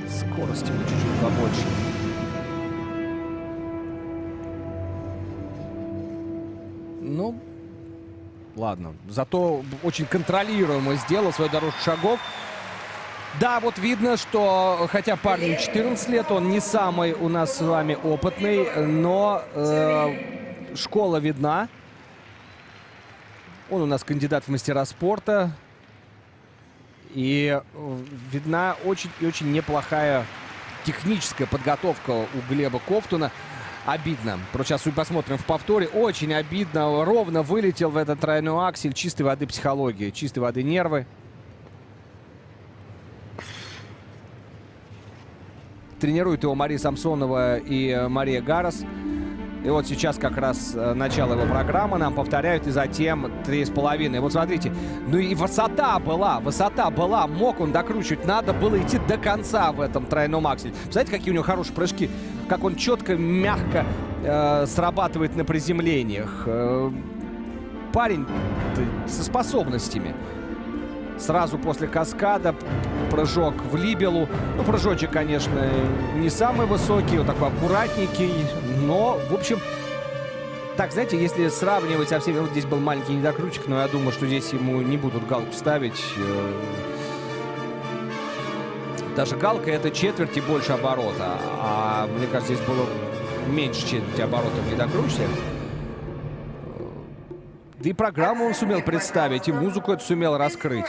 Скорости чуть-чуть побольше. Ну, ладно. Зато очень контролируемо сделал свою дорожку шагов. Да, вот видно, что, хотя парню 14 лет, он не самый у нас с вами опытный, но школа видна. Он у нас кандидат в мастера спорта. И видна очень и очень неплохая техническая подготовка у Глеба Ковтуна. Обидно. Сейчас посмотрим в повторе. Очень обидно. Ровно вылетел в этот тройной аксель. Чистой воды психология, чистой воды нервы. Тренирует его Мария Самсонова и Мария Гарас. И вот сейчас как раз начало его программы нам повторяют, и затем 3,5. Вот смотрите, ну и высота была, мог он докручивать, надо было идти до конца в этом тройном акселе. Знаете, какие у него хорошие прыжки, как он четко, мягко срабатывает на приземлениях. Парень со способностями. Сразу после каскада прыжок в либелу. Ну, прыжочек, конечно, не самый высокий, вот такой аккуратненький, но, в общем, так, знаете, если сравнивать со всеми... Вот здесь был маленький недокрутчик, но я думаю, что здесь ему не будут галку ставить. Даже галка — это четверть и больше оборота. А мне кажется, здесь было меньше четверти оборота в недокрутчике. Да и программу он сумел представить, и музыку эту сумел раскрыть.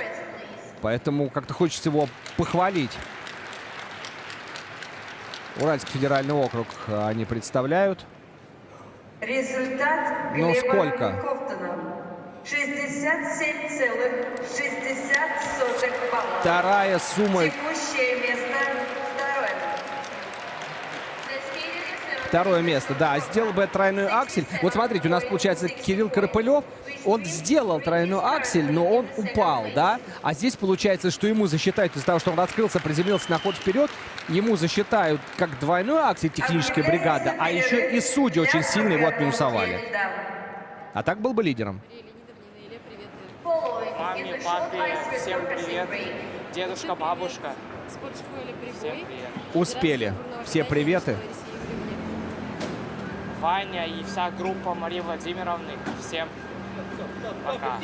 Поэтому как-то хочется его похвалить. Уральский федеральный округ они представляют. Результат Ну, Глеба сколько? Ковтунова. 67,60 балла. Вторая сумма. Текущее место второе. Второе место, да. Сделал бы тройной аксель. Вот смотрите, у нас получается Кирилл Карпылев. Он сделал тройной аксель, но он упал, да? А здесь получается, что ему засчитают из-за того, что он раскрылся, приземлился на ход вперед. Ему засчитают как двойной аксель техническая бригада, а еще и судьи очень сильно его отминусовали. А так был бы лидером. Маме, папе, всем привет. Дедушка, бабушка. Спортшколе Всем «Прибой». привет. Успели. Все приветы. Ваня и вся группа Марии Владимировны. Всем пока.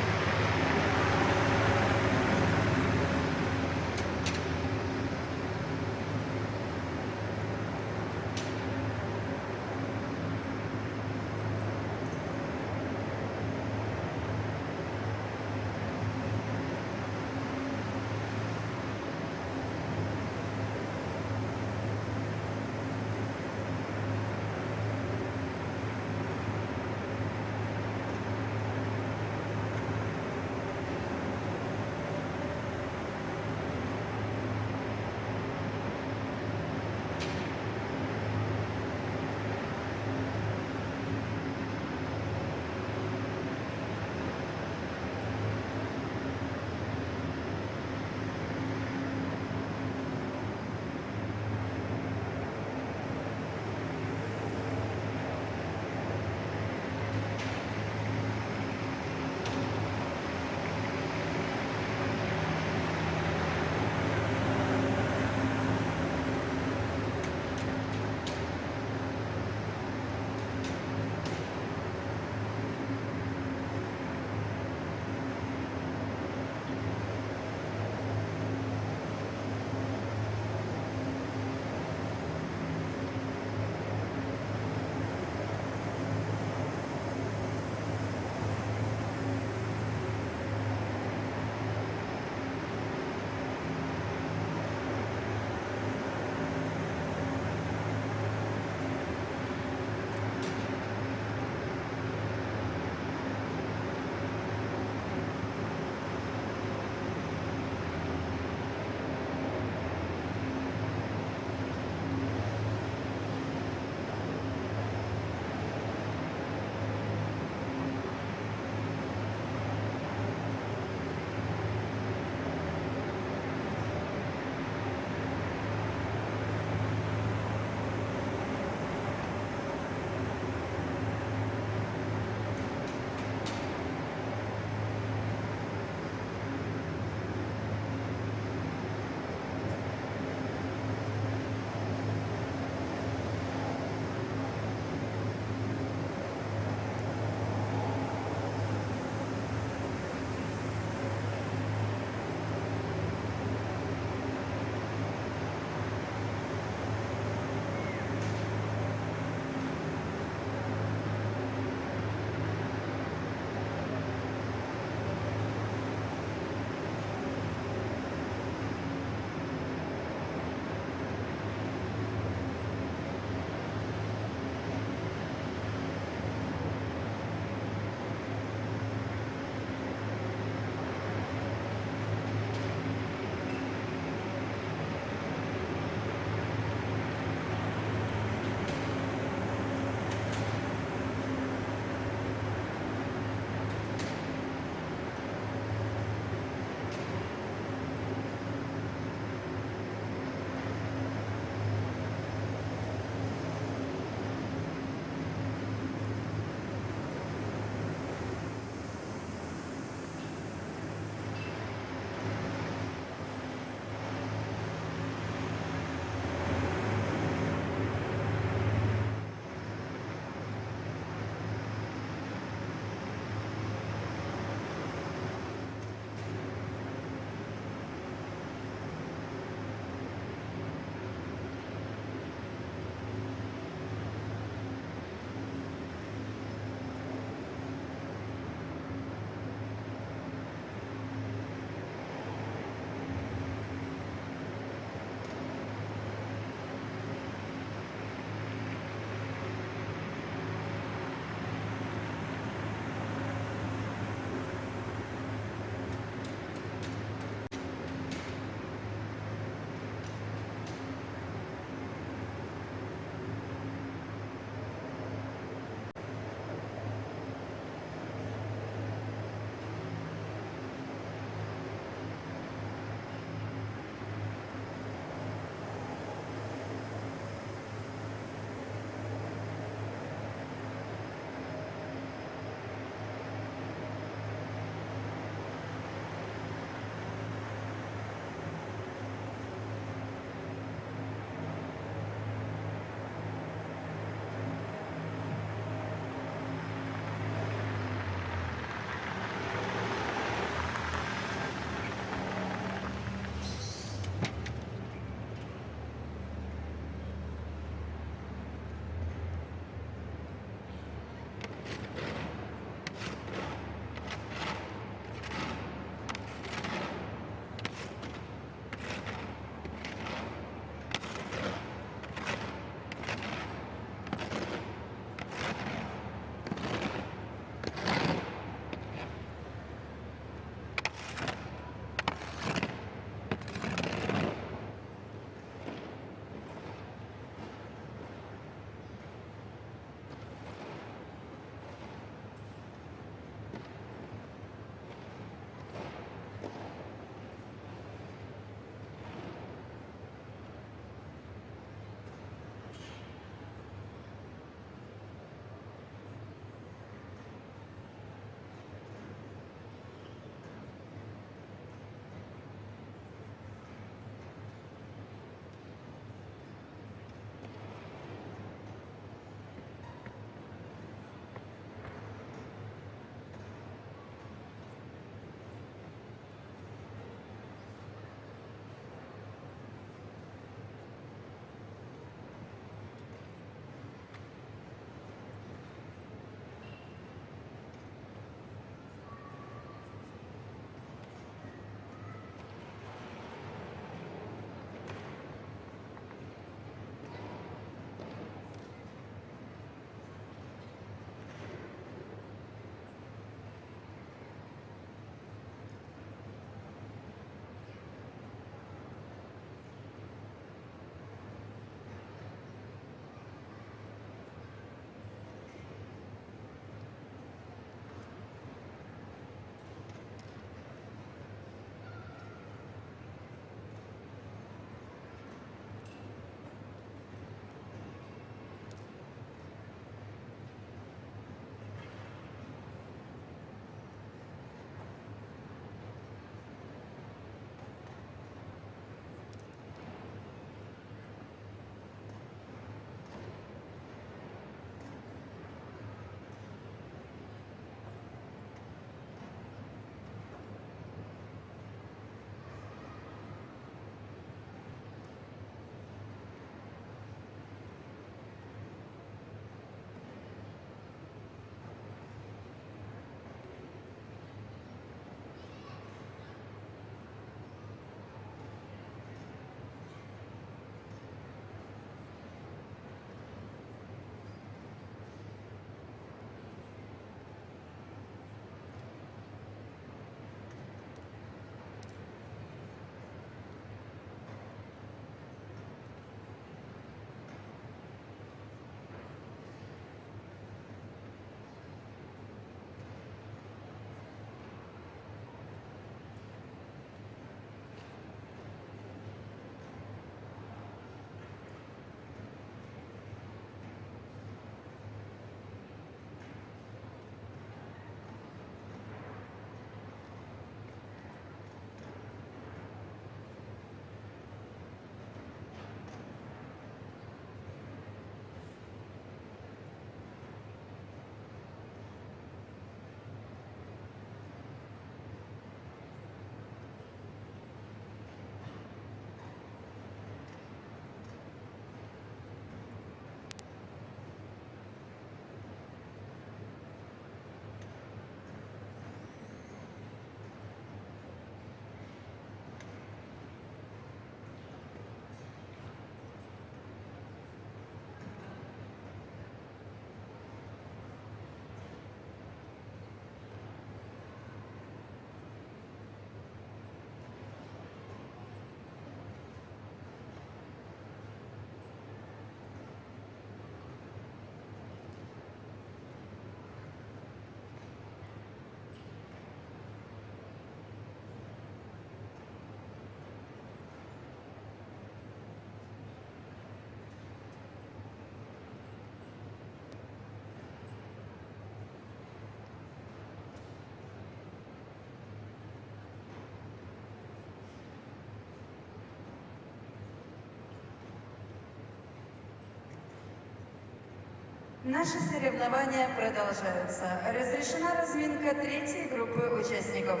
Наши соревнования продолжаются. Разрешена разминка третьей группы участников.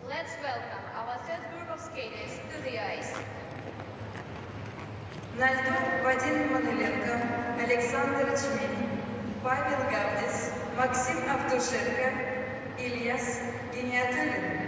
Let's welcome our third group of skaters to the ice. На льду Вадим Мануленко, Александр Чмин, Павел Гавдис, Максим Автушенко, Ильяс Гениатуллин.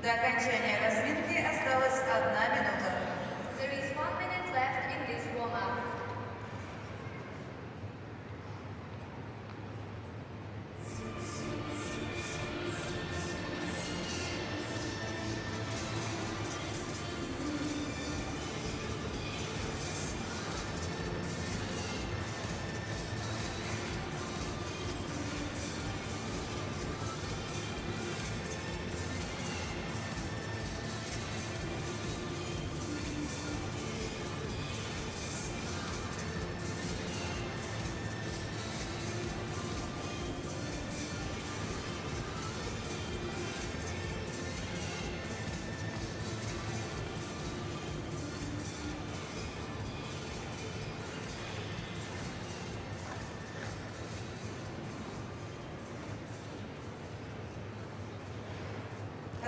До окончания разминки осталась 1 минута. There is 1 minute left in this warm-up.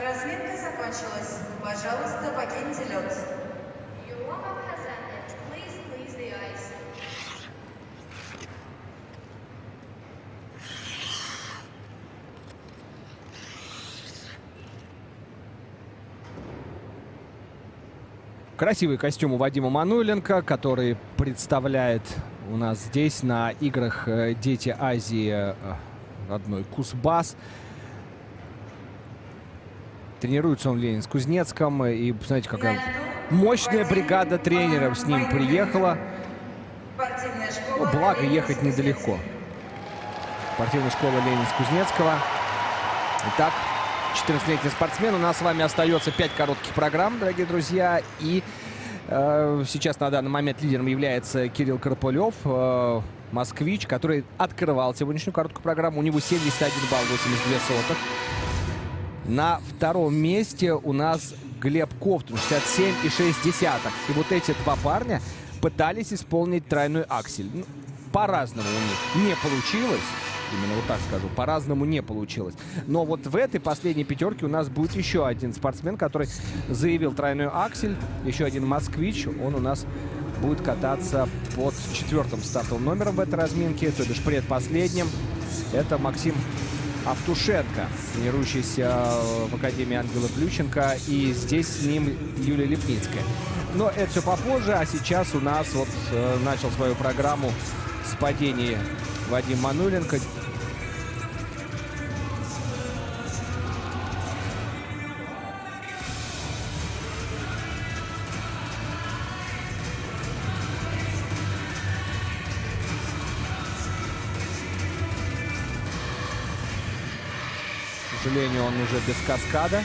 Разминка закончилась. Пожалуйста, покиньте лед. Your warm-up has ended. Please please the ice. Красивый костюм у Вадима Мануйленко, который представляет у нас здесь на играх «Дети Азии» родной Кузбасс. Тренируется он в Ленинск-Кузнецком. И, знаете, какая мощная бригада тренеров с ним приехала. Ну, благо, ехать недалеко. Спортивная школа Ленинск-Кузнецкого. Итак, 14-летний спортсмен. У нас с вами остается 5 коротких программ, дорогие друзья. И сейчас на данный момент лидером является Кирилл Карпулев, москвич, который открывал сегодняшнюю короткую программу. У него 71 балл, 82 сотых. На втором месте у нас Глеб Ковтун, 67,6. И вот эти два парня пытались исполнить тройной аксель. Ну, по-разному у них не получилось. Именно вот так скажу. По-разному не получилось. Но вот в этой последней пятерке у нас будет еще один спортсмен, который заявил тройной аксель. Еще один москвич. Он у нас будет кататься под 4-м стартовым номером в этой разминке, то бишь предпоследним. Это Максим Автушенко, тренирующийся в Академии Ангела Ключенко. И здесь с ним Юлия Лепницкая. Но это все попозже. А сейчас у нас вот начал свою программу с падения Вадим Мануйленко. К сожалению, он уже без каскада.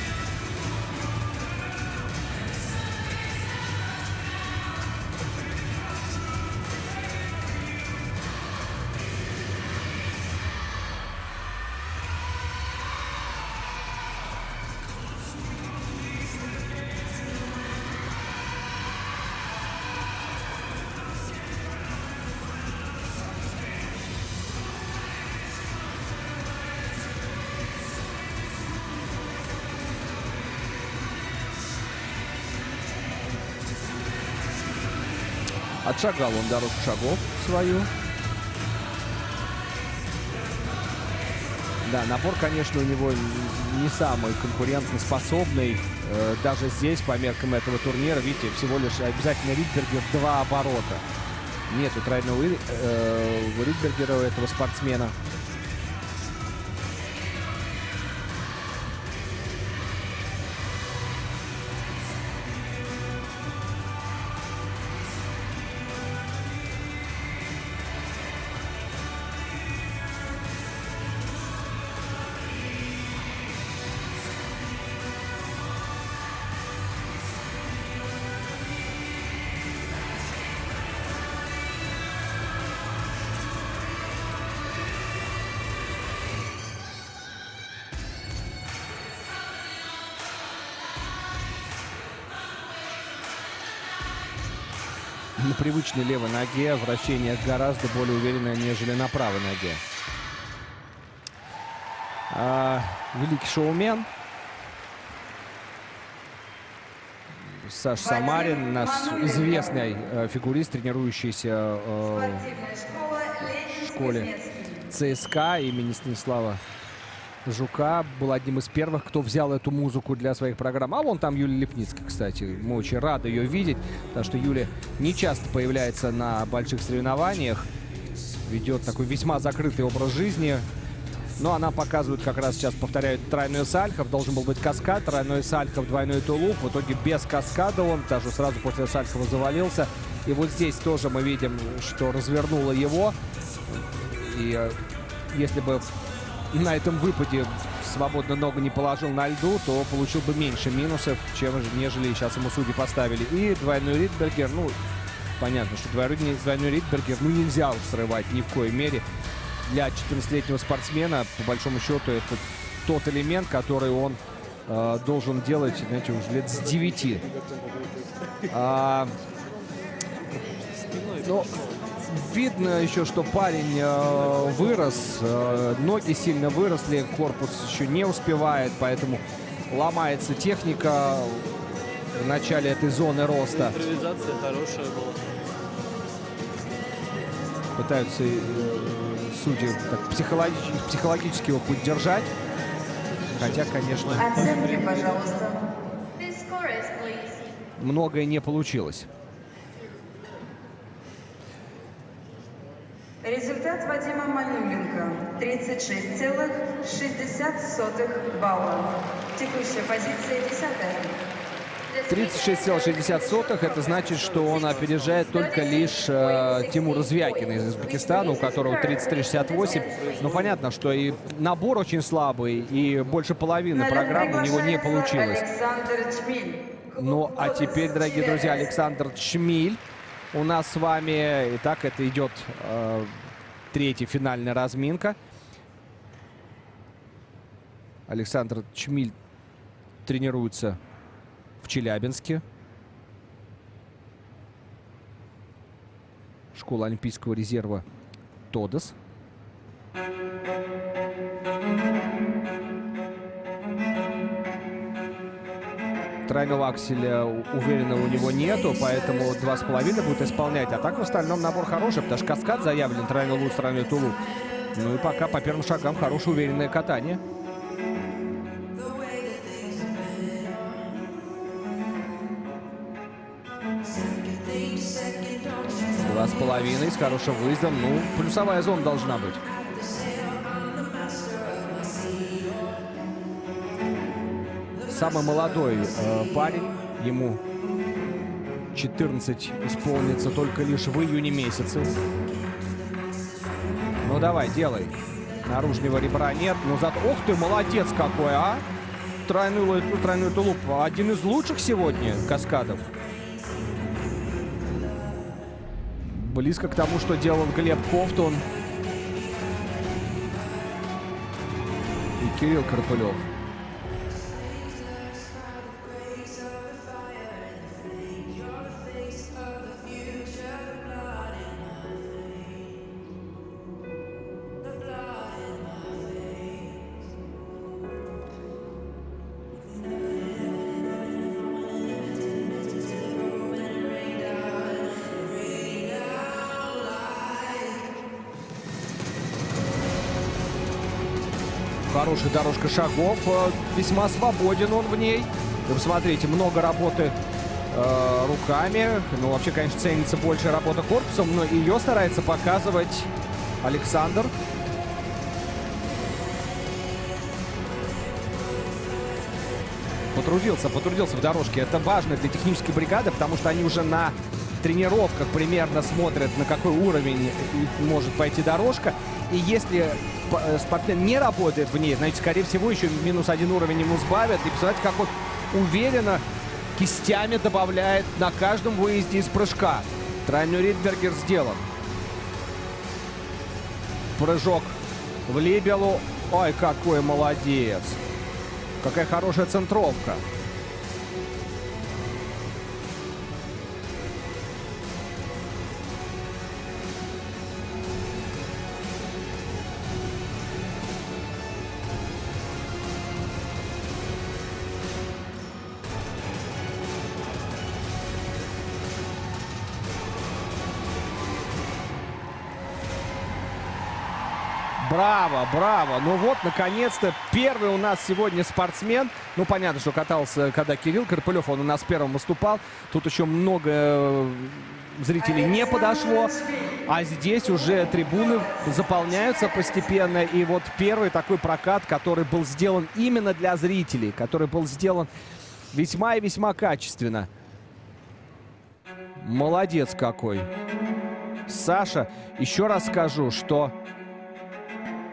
Отшагал он дорожку шагов свою. Да, набор, конечно, у него не самый конкурентоспособный. Даже здесь, по меркам этого турнира, видите, всего лишь обязательно Ридбергер 2 оборота. Нету тройного Ридбергера у этого спортсмена. На привычной левой ноге вращение гораздо более уверенное, нежели на правой ноге. Великий шоумен Саша Самарин, наш известный фигурист, тренирующийся в школе ЦСКА имени Станислава Жука был одним из первых, кто взял эту музыку для своих программ. А вон там Юлия Лепницкая, кстати. Мы очень рады ее видеть, потому что Юля не часто появляется на больших соревнованиях. Ведет такой весьма закрытый образ жизни. Но она показывает, как раз сейчас повторяют тройной сальхов. Должен был быть каскад, тройной сальхов, двойной тулуп. В итоге без каскада он даже сразу после сальхова завалился. И вот здесь тоже мы видим, что развернуло его. И если бы на этом выпаде свободно ногу не положил на льду, то получил бы меньше минусов, нежели сейчас ему судьи поставили. И двойной Ридбергер, ну, понятно, что двойной Ридбергер, ну, нельзя уж срывать ни в коей мере. Для 14-летнего спортсмена, по большому счету, это тот элемент, который он должен делать, знаете, уже лет с 9. Но видно еще, что парень вырос, ноги сильно выросли, корпус еще не успевает, поэтому ломается техника в начале этой зоны роста. Импровизация хорошая была. Пытаются судьи так, психологически его поддержать. Хотя, конечно, Оценки, пожалуйста. The scorers, please. многое не получилось. Результат Вадима Манюленко 36,60 балла. Текущая позиция 10-я. 36,60 это значит, что он опережает только лишь Тимура Звякина из Узбекистана, у которого 33,68. Но понятно, что и набор очень слабый, и больше половины программы у него не получилось. Александр Чмиль. Ну, а теперь, дорогие друзья, Александр Чмиль у нас с вами. Итак, это идет третья финальная разминка. Александр Чмиль тренируется в Челябинске. Школа Олимпийского резерва ТОДОС. Тройного акселя уверенно у него нету, поэтому 2,5 будет исполнять. А так в остальном набор хороший, потому что каскад заявлен, тройной луз, тройной тулуп. Ну и пока по первым шагам хорошее уверенное катание. 2,5 с хорошим выездом. Ну, плюсовая зона должна быть. Самый молодой парень, ему 14 исполнится только лишь в июне месяце. Ну давай, делай. Наружного ребра нет, но зато... Ох ты, молодец какой, а! Тройной тулуп. Один из лучших сегодня каскадов. Близко к тому, что делал Глеб Ковтун и Кирилл Карпылев. Хорошая дорожка шагов, весьма свободен он в ней. Вы посмотрите, много работы руками. Ну, вообще, конечно, ценится больше работа корпусом, но ее старается показывать Александр. Потрудился в дорожке. Это важно для технической бригады, потому что они уже на тренировках примерно смотрят, на какой уровень может пойти дорожка. И если спортсмен не работает в ней, значит, скорее всего, еще -1 уровень ему сбавят. И посмотрите, как он уверенно кистями добавляет на каждом выезде из прыжка. Тройной Ридбергер сделан. Прыжок в либелу. Ой, какой молодец. Какая хорошая центровка. Браво, браво. Ну вот, наконец-то, первый у нас сегодня спортсмен. Ну, понятно, что катался, когда Кирилл Карпылев, он у нас первым выступал. Тут еще много зрителей не подошло. А здесь уже трибуны заполняются постепенно. И вот первый такой прокат, который был сделан именно для зрителей, который был сделан весьма и весьма качественно. Молодец какой. Саша, еще раз скажу, что...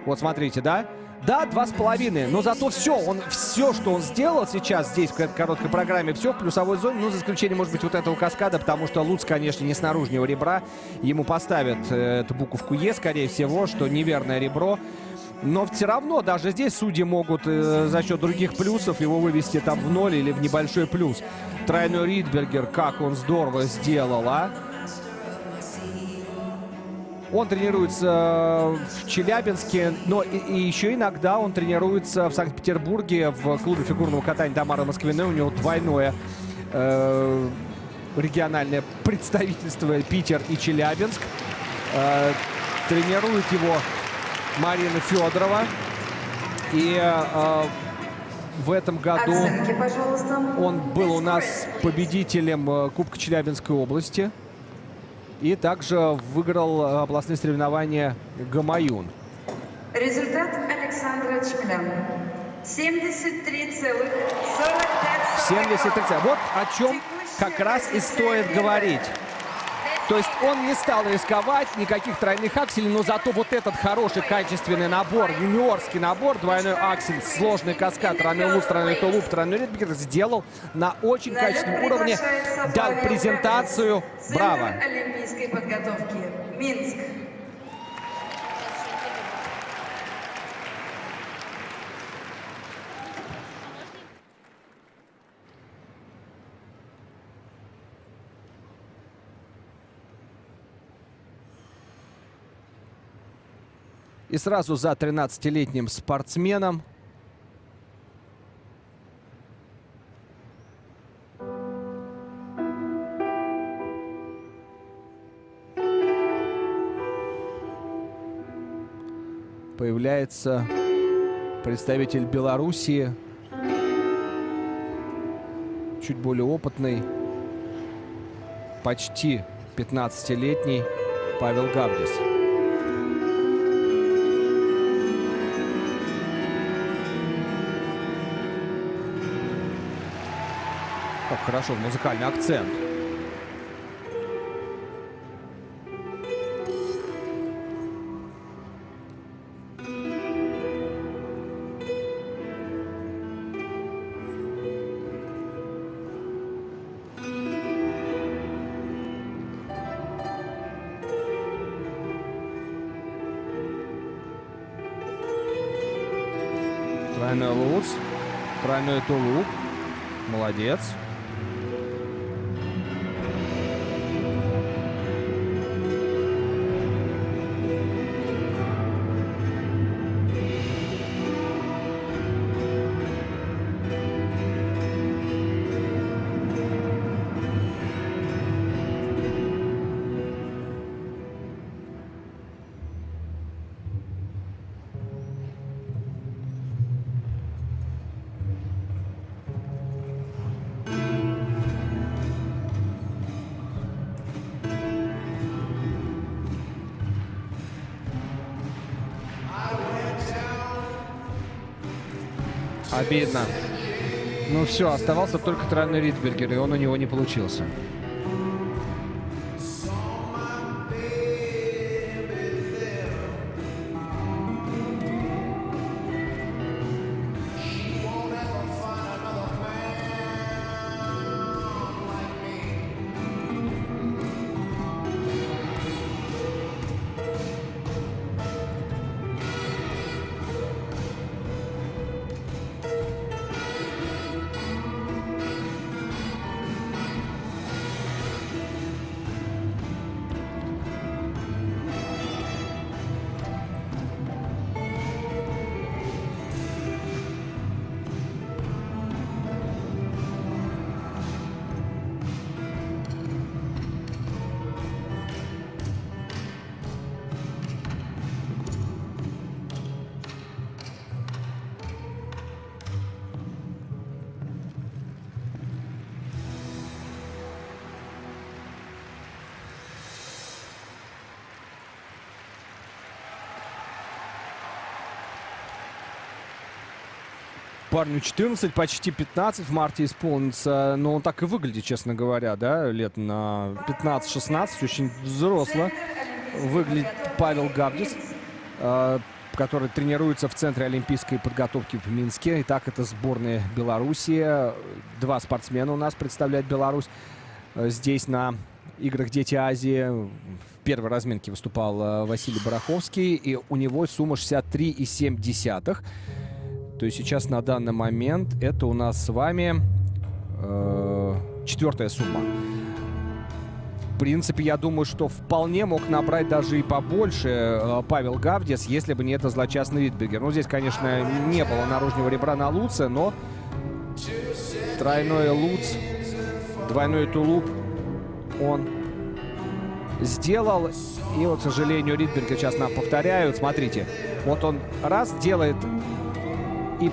Вот смотрите, да? Да, 2,5. Но зато все, что он сделал сейчас здесь, в этой короткой программе, все в плюсовой зоне. Ну, за исключением, может быть, вот этого каскада, потому что Луц, конечно, не с наружного ребра. Ему поставят эту буковку Е, скорее всего, что неверное ребро. Но все равно, даже здесь судьи могут за счет других плюсов его вывести там в 0 или в небольшой плюс. Тройной Ридбергер, как он здорово сделал, а? Он тренируется в Челябинске, но и еще иногда он тренируется в Санкт-Петербурге в клубе фигурного катания Тамары Москвиной. У него двойное региональное представительство Питер и Челябинск. Тренирует его Марина Федорова. И в этом году он был у нас победителем Кубка Челябинской области. И также выиграл областные соревнования Гамаюн. Результат Александра Чмеля. 73,45. 73. Вот о чем как раз и стоит говорить. То есть он не стал рисковать, никаких тройных акселей, но зато вот этот хороший, качественный набор, юниорский набор, двойной аксель, сложный каскад, тройной луз, тройной толуп, тройной Ридбергер сделал на очень качественном уровне, дал презентацию. Браво! Олимпийской подготовки. Минск. И сразу за 13-летним спортсменом появляется представитель Белоруссии, чуть более опытный, почти 15-летний Павел Гаврис. Как хорошо, музыкальный акцент. Тройной луц, тройной тулуп. Молодец. Обидно. Ну все, оставался только тройной Ридбергер, и он у него не получился. Парню 14, почти 15 в марте исполнится. Но он так и выглядит, честно говоря, да, лет на 15-16. Очень взросло выглядит Павел Гавдис, который тренируется в Центре олимпийской подготовки в Минске. Итак, это сборная Беларуси. 2 спортсмена у нас представляют Беларусь здесь на играх «Дети Азии». В первой разминке выступал Василий Бараховский, и у него сумма 63,7. То есть сейчас на данный момент это у нас с вами 4-я сумма. В принципе, я думаю, что вполне мог набрать даже и побольше Павел Гавдис, если бы не это злочастный Ридбергер. Ну, здесь, конечно, не было наружного ребра на Луце, но тройной Луц, двойной тулуп он сделал. И вот, к сожалению, Ридбергер сейчас нам повторяют. Смотрите, вот он раз делает и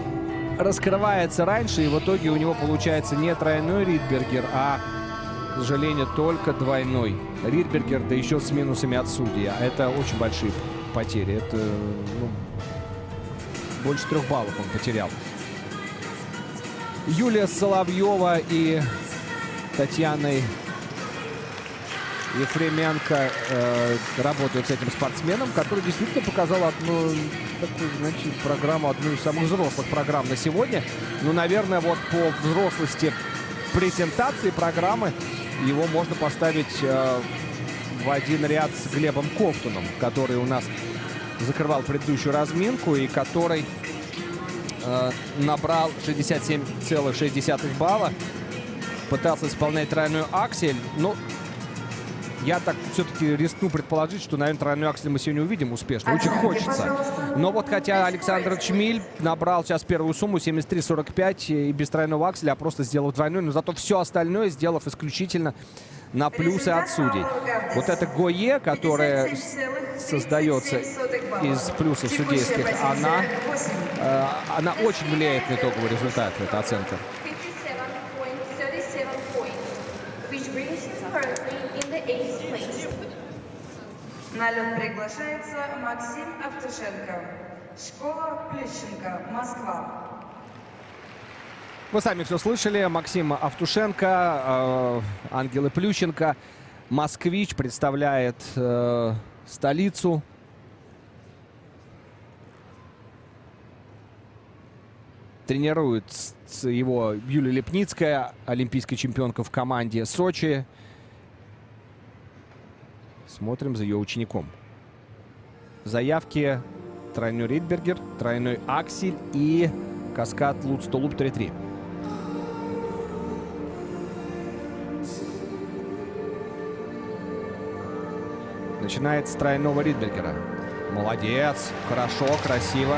раскрывается раньше, и в итоге у него получается не тройной Ридбергер, а, к сожалению, только двойной Ридбергер, да еще с минусами от судьи. Это очень большие потери. Это, ну, больше 3 баллов он потерял. Юлия Соловьева и Татьяной Ефременко работают с этим спортсменом, который действительно показал одну такую, значит, программу, одну из самых взрослых программ на сегодня. Ну, наверное, вот по взрослости презентации программы его можно поставить в один ряд с Глебом Ковтуном, который у нас закрывал предыдущую разминку и который набрал 67,6 балла. Пытался исполнять тройную аксель. Ну, я так все-таки рискну предположить, что, наверное, тройную аксель мы сегодня увидим успешно. Очень хочется. Но вот хотя Александр Чмиль набрал сейчас первую сумму 73,45 и без тройного акселя, а просто сделал двойную, но зато все остальное сделав исключительно на плюсы от судей. Вот это ГОЕ, которая создается из плюсов судейских, она очень влияет на итоговый результат, эта оценка. 57.37 points, which brings him currently in the 8th place. На лед приглашается Максим Автушенко. Школа Плющенко, Москва. Вы сами все слышали. Максим Автушенко, Ангелы Плющенко. Москвич представляет столицу. Тренирует его Юлия Лепницкая, олимпийская чемпионка в команде Сочи. Смотрим за ее учеником. Заявки: тройной Ридбергер, тройной аксель и каскад Луц-Тулуп 3-3. Начинает с тройного Ридбергера. Молодец, хорошо, красиво.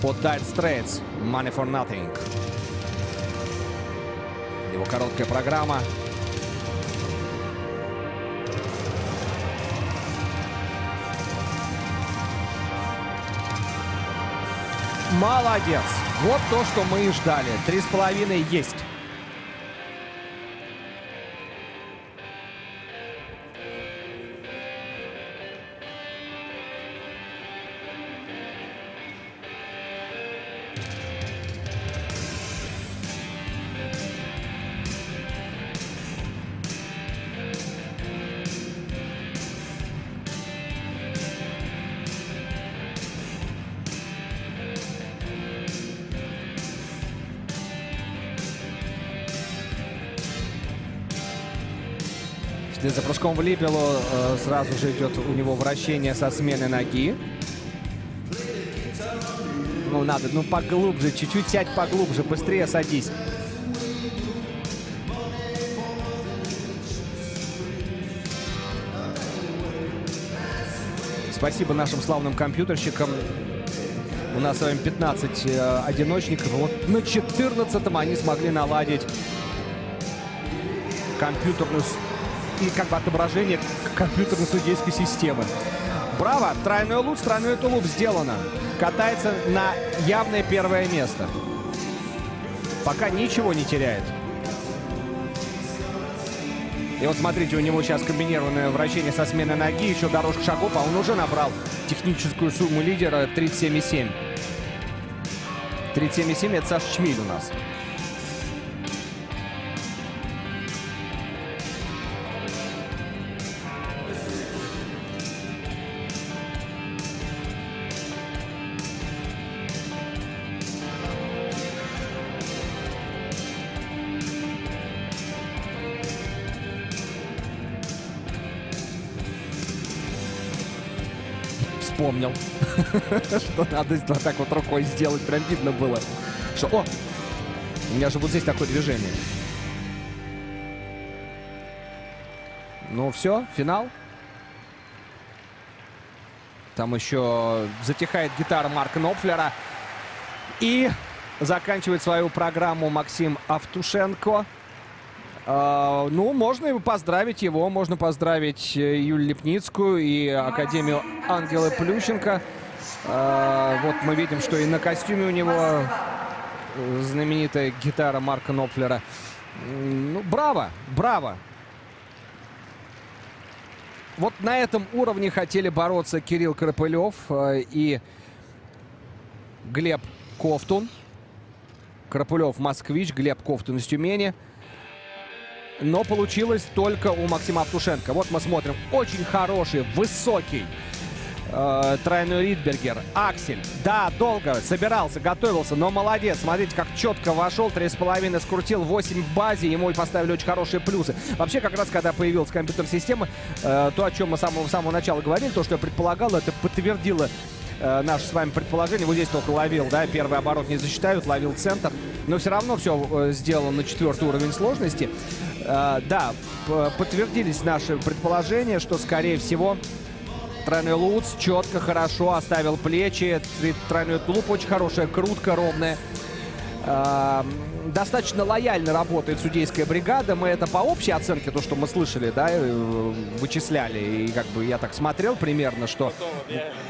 Под Dire Straits, Money for Nothing. Его короткая программа. Молодец. Вот то, что мы и ждали. 3,5 есть. За прыжком в липелу сразу же идет у него вращение со смены ноги. Ну, надо, ну, поглубже, чуть-чуть сядь поглубже, быстрее садись. Спасибо нашим славным компьютерщикам. У нас с вами 15 одиночников. Вот на 14-м они смогли наладить компьютерную и как бы отображение компьютерной судейской системы. Браво! Тройной Луц, тройной тулуп сделано. Катается на явное первое место. Пока ничего не теряет. И вот смотрите, у него сейчас комбинированное вращение со сменой ноги, еще дорожка шагов, а он уже набрал техническую сумму лидера 37,7. 37,7 это Саша Чмиль у нас. Вспомнил, что надо вот так вот рукой сделать. Прям видно было, что... О! У меня же вот здесь такое движение. Ну все, финал. Там еще затихает гитара Марка Нопфлера. И заканчивает свою программу Максим Автушенко. Ну, можно и поздравить его. Можно поздравить Юлию Липницкую и Академию Ангелы Плющенко. Вот мы видим, что и на костюме у него знаменитая гитара Марка Нопфлера. Ну, браво, браво. Вот на этом уровне хотели бороться Кирилл Крапылев и Глеб Ковтун. Крапылев — москвич, Глеб Ковтун из Тюмени. Но получилось только у Максима Автушенко. Вот мы смотрим. Очень хороший, высокий тройной Ридбергер. Аксель. Да, долго собирался, готовился, но молодец. Смотрите, как четко вошел. 3,5 скрутил, 8 в базе. Ему и поставили очень хорошие плюсы. Вообще, как раз, когда появилась компьютерная система, то, о чем мы с самого начала говорили, то, что я предполагал, это подтвердило наше с вами предположение. Вот здесь только ловил, да, первый оборот не засчитают, ловил центр. Но все равно все сделано на 4-й уровень сложности. Да, подтвердились наши предположения, что, скорее всего, тройной луц четко, хорошо оставил плечи. Тройной тулуп очень хорошая, крутка ровная. Достаточно лояльно работает судейская бригада. Мы это по общей оценке, то, что мы слышали, да, вычисляли. И как бы я так смотрел примерно, что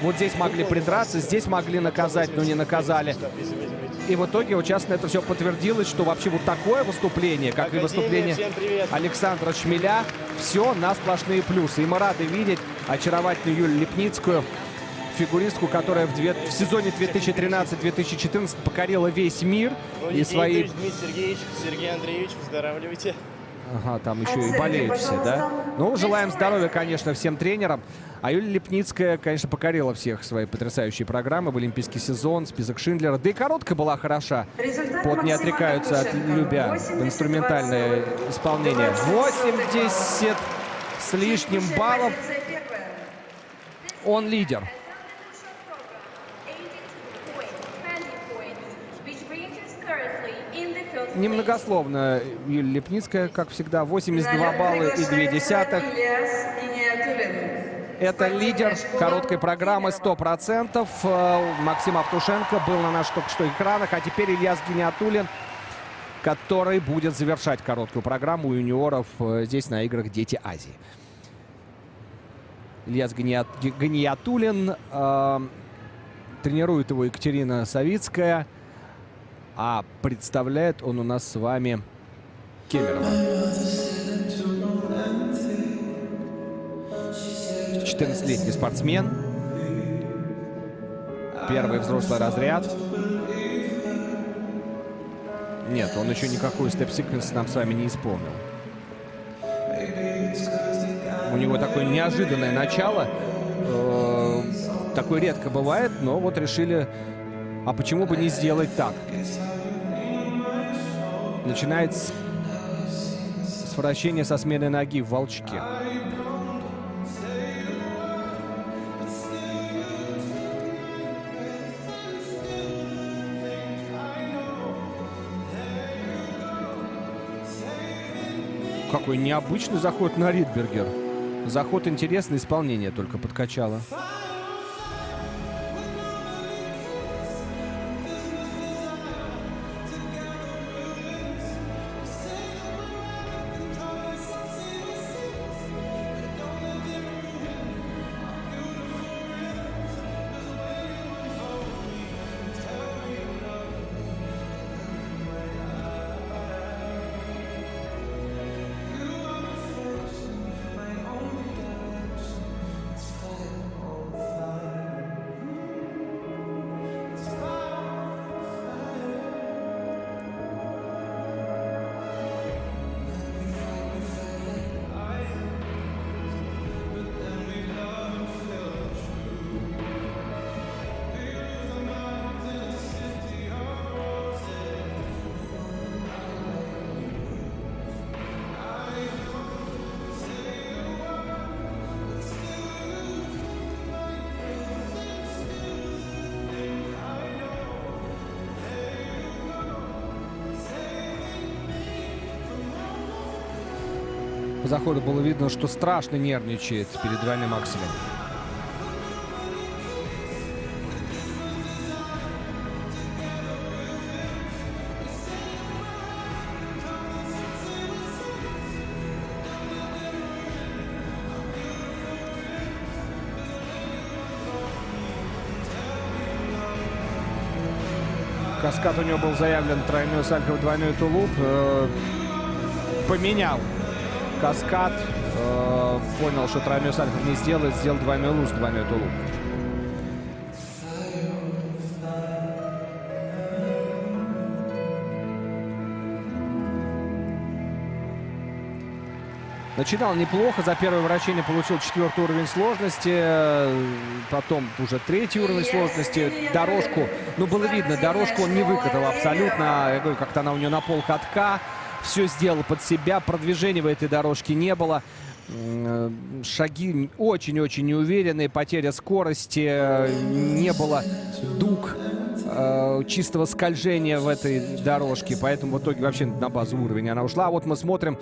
вот здесь могли придраться, здесь могли наказать, но не наказали. И в итоге вот сейчас это все подтвердилось, что вообще вот такое выступление, как и выступление Александра Чмиля, все на сплошные плюсы. И мы рады видеть очаровательную Юлию Липницкую, фигуристку, которая в сезоне 2013-2014 покорила весь мир. И свои... Дмитрий Сергеевич, Сергей Андреевич, выздоравливайте. Ага, там еще и болеют все, да? Ну, желаем здоровья, конечно, всем тренерам. А Юлия Липницкая, конечно, покорила всех свои потрясающие программы в олимпийский сезон, список Шиндлера. Да и короткая была хороша. Вот не отрекаются от любя в инструментальное исполнение. 80 с лишним баллов. Он лидер. Немногословно Юлия Липницкая, как всегда, 82 балла и 2/10. Это лидер короткой программы 100%. Максим Автушенко был на наших только что экранах, а теперь Ильяс Гиниатуллин, который будет завершать короткую программу юниоров здесь на играх «Дети Азии». Ильяс Гиниатуллин, тренирует его Екатерина Савицкая. А представляет он у нас с вами Кемерова. 14-летний спортсмен. Первый взрослый разряд. Нет, он еще никакой степ-секвенс нам с вами не исполнил. У него такое неожиданное начало. Такое редко бывает, но вот решили... А почему бы не сделать так? Начинает с вращения со смены ноги в волчке. Какой необычный заход на Ридбергер. Заход интересный, исполнение только подкачало. По заходу было видно, что страшно нервничает перед двойным акселем. Каскад у него был заявлен тройной сальхов, двойной тулуп. Поменял каскад. Понял, что тройной сальхов не сделает. Сделал двойной луз, двойной тулуп. Начинал неплохо. За первое вращение получил 4-й уровень сложности. Потом уже 3-й уровень сложности. Дорожку, ну было видно, дорожку он не выкатал абсолютно. Я говорю, как-то она у него на пол катка. Все сделал под себя. Продвижения в этой дорожке не было. Шаги очень-очень неуверенные. Потеря скорости. Не было дуг чистого скольжения в этой дорожке. Поэтому в итоге вообще на базу уровня она ушла. А вот мы смотрим.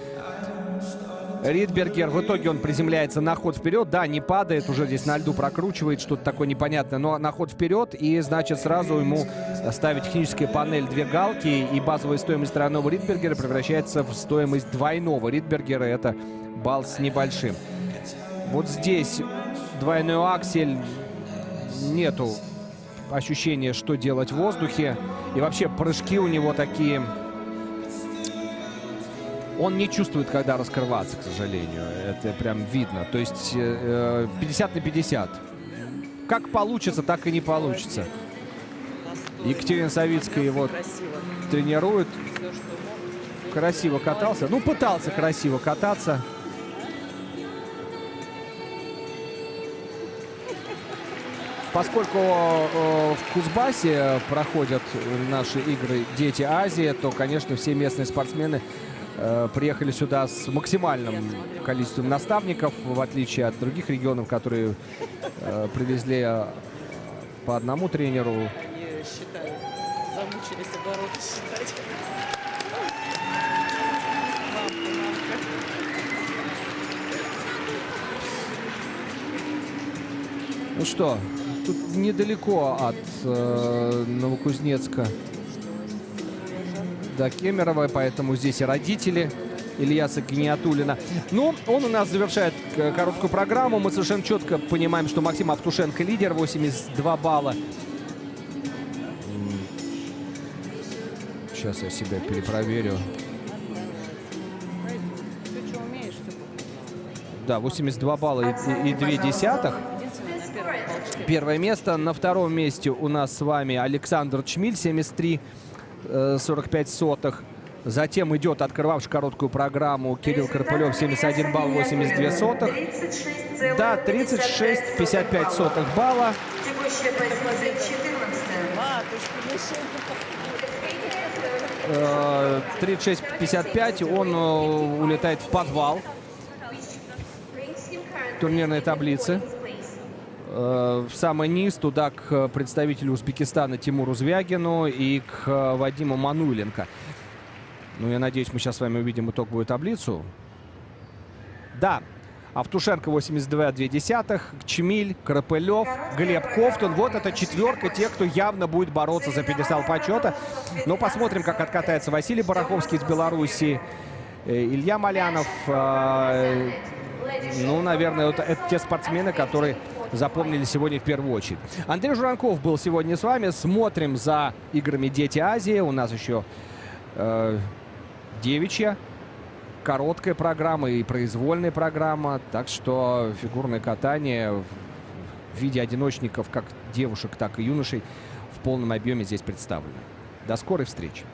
Ридбергер, в итоге он приземляется на ход вперед. Да, не падает, уже здесь на льду прокручивает что-то такое непонятное, но на ход вперед. И, значит, сразу ему ставить техническая панель 2 галки. И базовая стоимость тройного Ридбергера превращается в стоимость двойного Ридбергера. Это балл с небольшим. Вот здесь двойной аксель. Нету ощущения, что делать в воздухе. И вообще прыжки у него такие... Он не чувствует, когда раскрываться, к сожалению. Это прям видно. То есть 50 на 50. Как получится, так и не получится. Екатерина Савицкая его тренирует. Красиво катался. Ну, пытался красиво кататься. Поскольку в Кузбассе проходят наши игры «Дети Азии», то, конечно, все местные спортсмены приехали сюда с максимальным количеством наставников, в отличие от других регионов, которые привезли по одному тренеру. Они считают, замучились обороты считать. Ну что, тут недалеко от Новокузнецка до Кемерово, поэтому здесь и родители Ильяса Гниатуллина. Ну, он у нас завершает короткую программу. Мы совершенно четко понимаем, что Максим Автушенко лидер, 82 балла. Сейчас я себя перепроверю. Да, 82 балла и 0,2. Первое место. На втором месте у нас с вами Александр Чмиль, 73,45. Затем идет открывавший короткую программу Кирилл Карпылев, 71 балл, 82. Да, 36,55 балла. Текущая позиция 14. 36,55. Он улетает в подвал турнирной таблицы. В самый низ, туда к представителю Узбекистана Тимуру Звягину и к Вадиму Мануиленко. Ну, я надеюсь, мы сейчас с вами увидим итоговую таблицу. Да, Автушенко 82,2, Чмиль, Карпылев, Глеб Ковтун. Вот это четверка тех, кто явно будет бороться за пьедестал почета. Но посмотрим, как откатается Василий Бараховский из Беларуси, Илья Малянов. Ну, наверное, это те спортсмены, которые запомнили сегодня в первую очередь. Андрей Журанков был сегодня с вами. Смотрим за играми «Дети Азии». У нас еще девичья короткая программа и произвольная программа. Так что фигурное катание в виде одиночников как девушек, так и юношей в полном объеме здесь представлено. До скорой встречи.